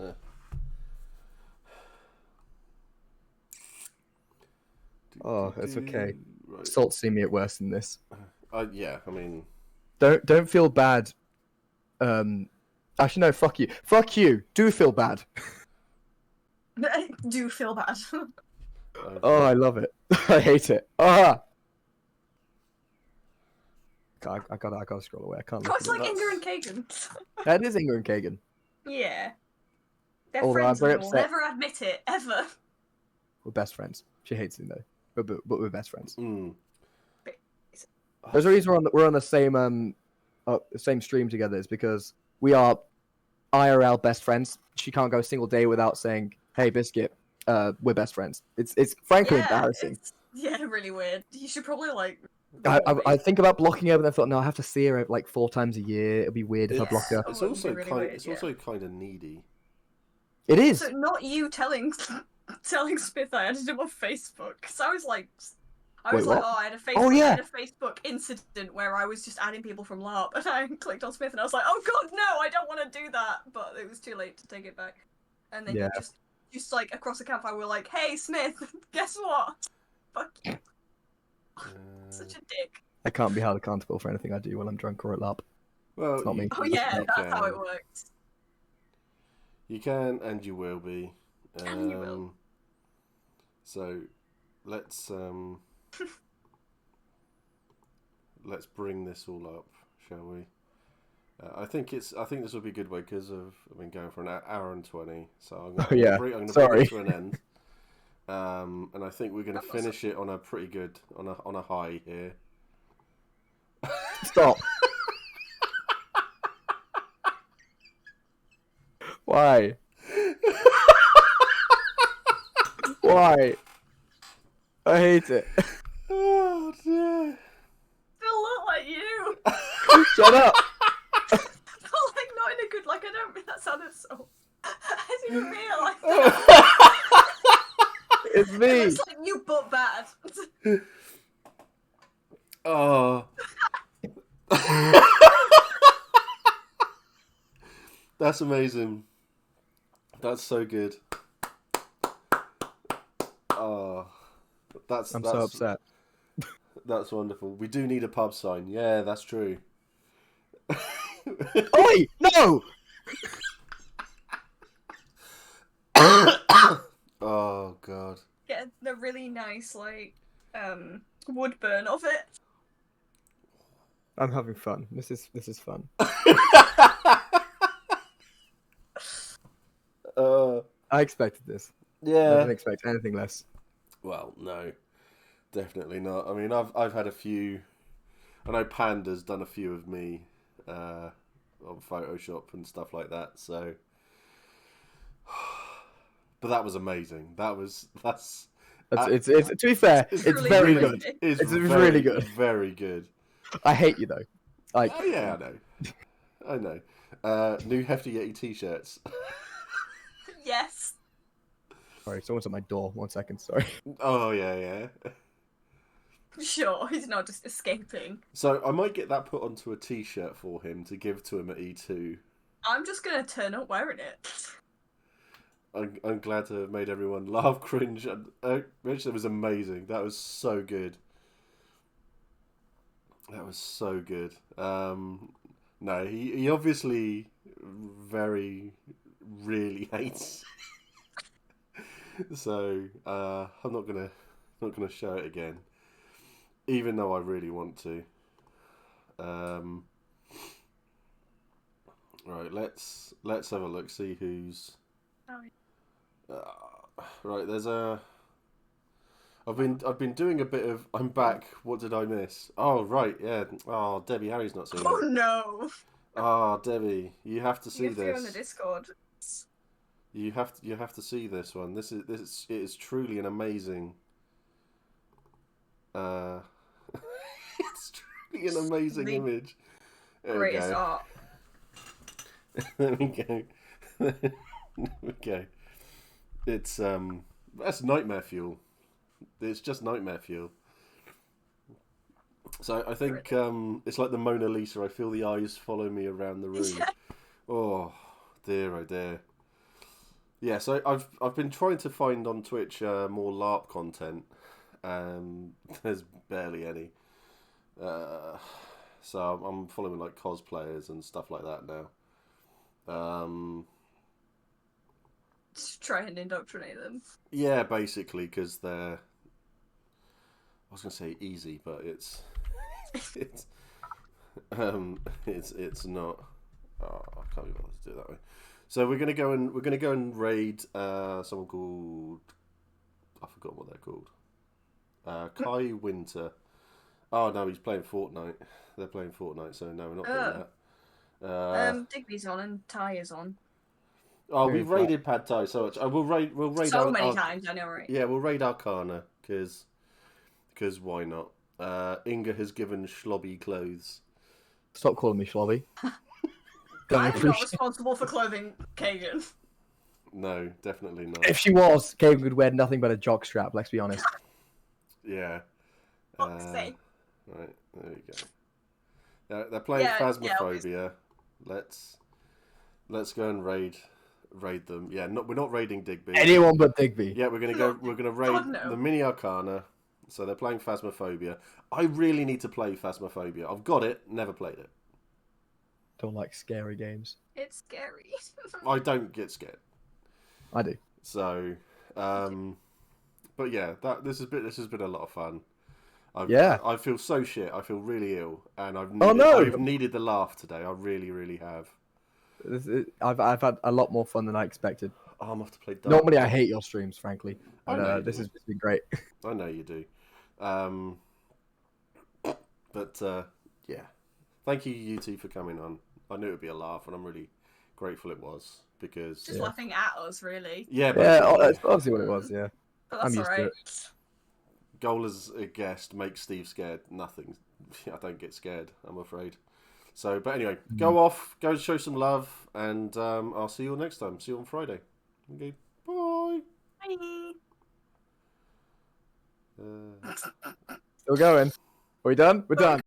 Oh, it's okay. Right. Salt's seen me at worse than this. Yeah, I mean, Don't feel bad. Actually, no. Fuck you. Fuck you. Do feel bad. I do feel bad. Oh, I love it. I hate it. Ah. God, I gotta scroll away. I can't. Oh, Look it's at it. like Inger and Kagan. That is Inger and Kagan. Yeah. They're Although I'm friends very and will upset. never admit it, ever. We're best friends. She hates me though, but we're best friends. mm. There's a reason we're on the same stream together. Is because we are IRL best friends. She can't go a single day without saying, "Hey, Biscuit, we're best friends." It's frankly embarrassing. Yeah, really weird. You should probably like. I think about blocking her, but I thought, no, I have to see her like 4 times a year. It'd be weird if I block her. It's Oh, also it'd be really kind. weird, It's yeah. also kind of needy. It is. So not you telling Smith I added him on Facebook because I was like, Wait, what? oh, I had a Facebook, Oh, yeah. I had a Facebook incident where I was just adding people from LARP, and I clicked on Smith, and I was like, oh god, no, I don't want to do that, but it was too late to take it back. And then Yeah. you just like across the campfire, we're like, hey Smith, guess what? Fuck you, such a dick. I can't be held accountable for anything I do when I'm drunk or at LARP. Well, It's not me. Oh yeah, you that's how it can. works. You can, and you will be. And you will. So, let's let's bring this all up, shall we? I think this will be a good way because I've been going for an hour and 20, so I'm Oh, yeah. bring it Sorry. to an end. And I think we're going to finish it on a pretty good on a high here. Stop. Why? Why? I hate it. Oh dear. Still look like you. Shut up. But like not in a good like I don't that sounded so I didn't realise that. It's It me. looks like you but bad. Oh. That's amazing. That's so good. Oh, I'm so upset. That's wonderful. We do need a pub sign. Yeah, that's true. Oi! No! Oh god. Get the really nice wood burn of it. I'm having fun. This is fun. I expected this. I Yeah. didn't expect anything less. Well, no, definitely not. I mean, I've had a few. I know Panda's done a few of me on Photoshop and stuff like that. So, but that was amazing. That's. It's to be fair, it's really very really good. good. It's really good. Very good. I hate you though. Like, Oh yeah, I know. New Hefty Yeti t-shirts. Yes. sorry, someone's at my door. 1 second, sorry. Oh yeah. Sure, he's not just escaping. So I might get that put onto a t-shirt for him to give to him at E2. I'm just gonna turn up wearing it. I'm glad to have made everyone laugh, cringe, and Rich, that was amazing. That was so good. That was so good. No, he obviously really hates. So I'm not gonna show it again, even though I really want to. Right, let's have a look. See who's. Right, there's a. I've been doing a bit of. I'm back. What did I miss? Oh right, yeah. Oh, Debbie, Harry's not seen Oh it. no! Oh, Debbie, you have to see You have to go this. on the Discord. You have to see this one. It is truly an amazing. It's truly an amazing The image. There we Greatest go. art. There we go. There we go. It's that's nightmare fuel. It's just nightmare fuel. So I think it's like the Mona Lisa. I feel the eyes follow me around the room. Yeah. Oh dear, oh dear. Yeah, so I've been trying to find on Twitch more LARP content. There's barely any. So I'm following like cosplayers and stuff like that now. Just try and indoctrinate them. Yeah, basically, because they're. I was gonna say easy, but it's it's not. Oh, I can't be bothered to do it that way. So we're gonna go and raid someone called. I forgot what they're called. Kai Winter. Oh no, he's playing Fortnite. They're playing Fortnite, so no, we're not doing that. Digby's on and Ty is on. Oh, we've raided Pad Thai so much. We'll raid So our, many times, I know, right? Yeah, we'll raid Arcana because why not? Inga has given Schlobby clothes. Stop calling me Schlobby. I'm not responsible for clothing Kagan. No, definitely not. If she was, Kagan would wear nothing but a jockstrap. Let's be honest. Yeah. Fuck's sake. Right, there you go. They're playing Phasmophobia. Let's go and raid them. Yeah, we're not raiding Digby. Anyone but Digby. Yeah, we're gonna raid God, no. the Mini Arcana. So they're playing Phasmophobia. I really need to play Phasmophobia. I've got it, never played it. Don't like scary games. It's scary. I don't get scared. I do. So, but yeah, this has been a lot of fun. I feel so shit. I feel really ill, and I've needed the laugh today. I really, really have. I've had a lot more fun than I expected. Oh, I'm off to play. Normally, I hate your streams, frankly. And this has been great. I know you do. But yeah, thank you two for coming on. I knew it would be a laugh, and I'm really grateful it was because Just laughing at us, really. Yeah, that's obviously what it was. Yeah, But that's I'm used to it. Goal as a guest makes Steve scared. Nothing. I don't get scared, I'm afraid. So, but anyway, go off, go show some love, and I'll see you all next time. See you on Friday. Okay, bye. Bye. Still going. Are we done? We're done.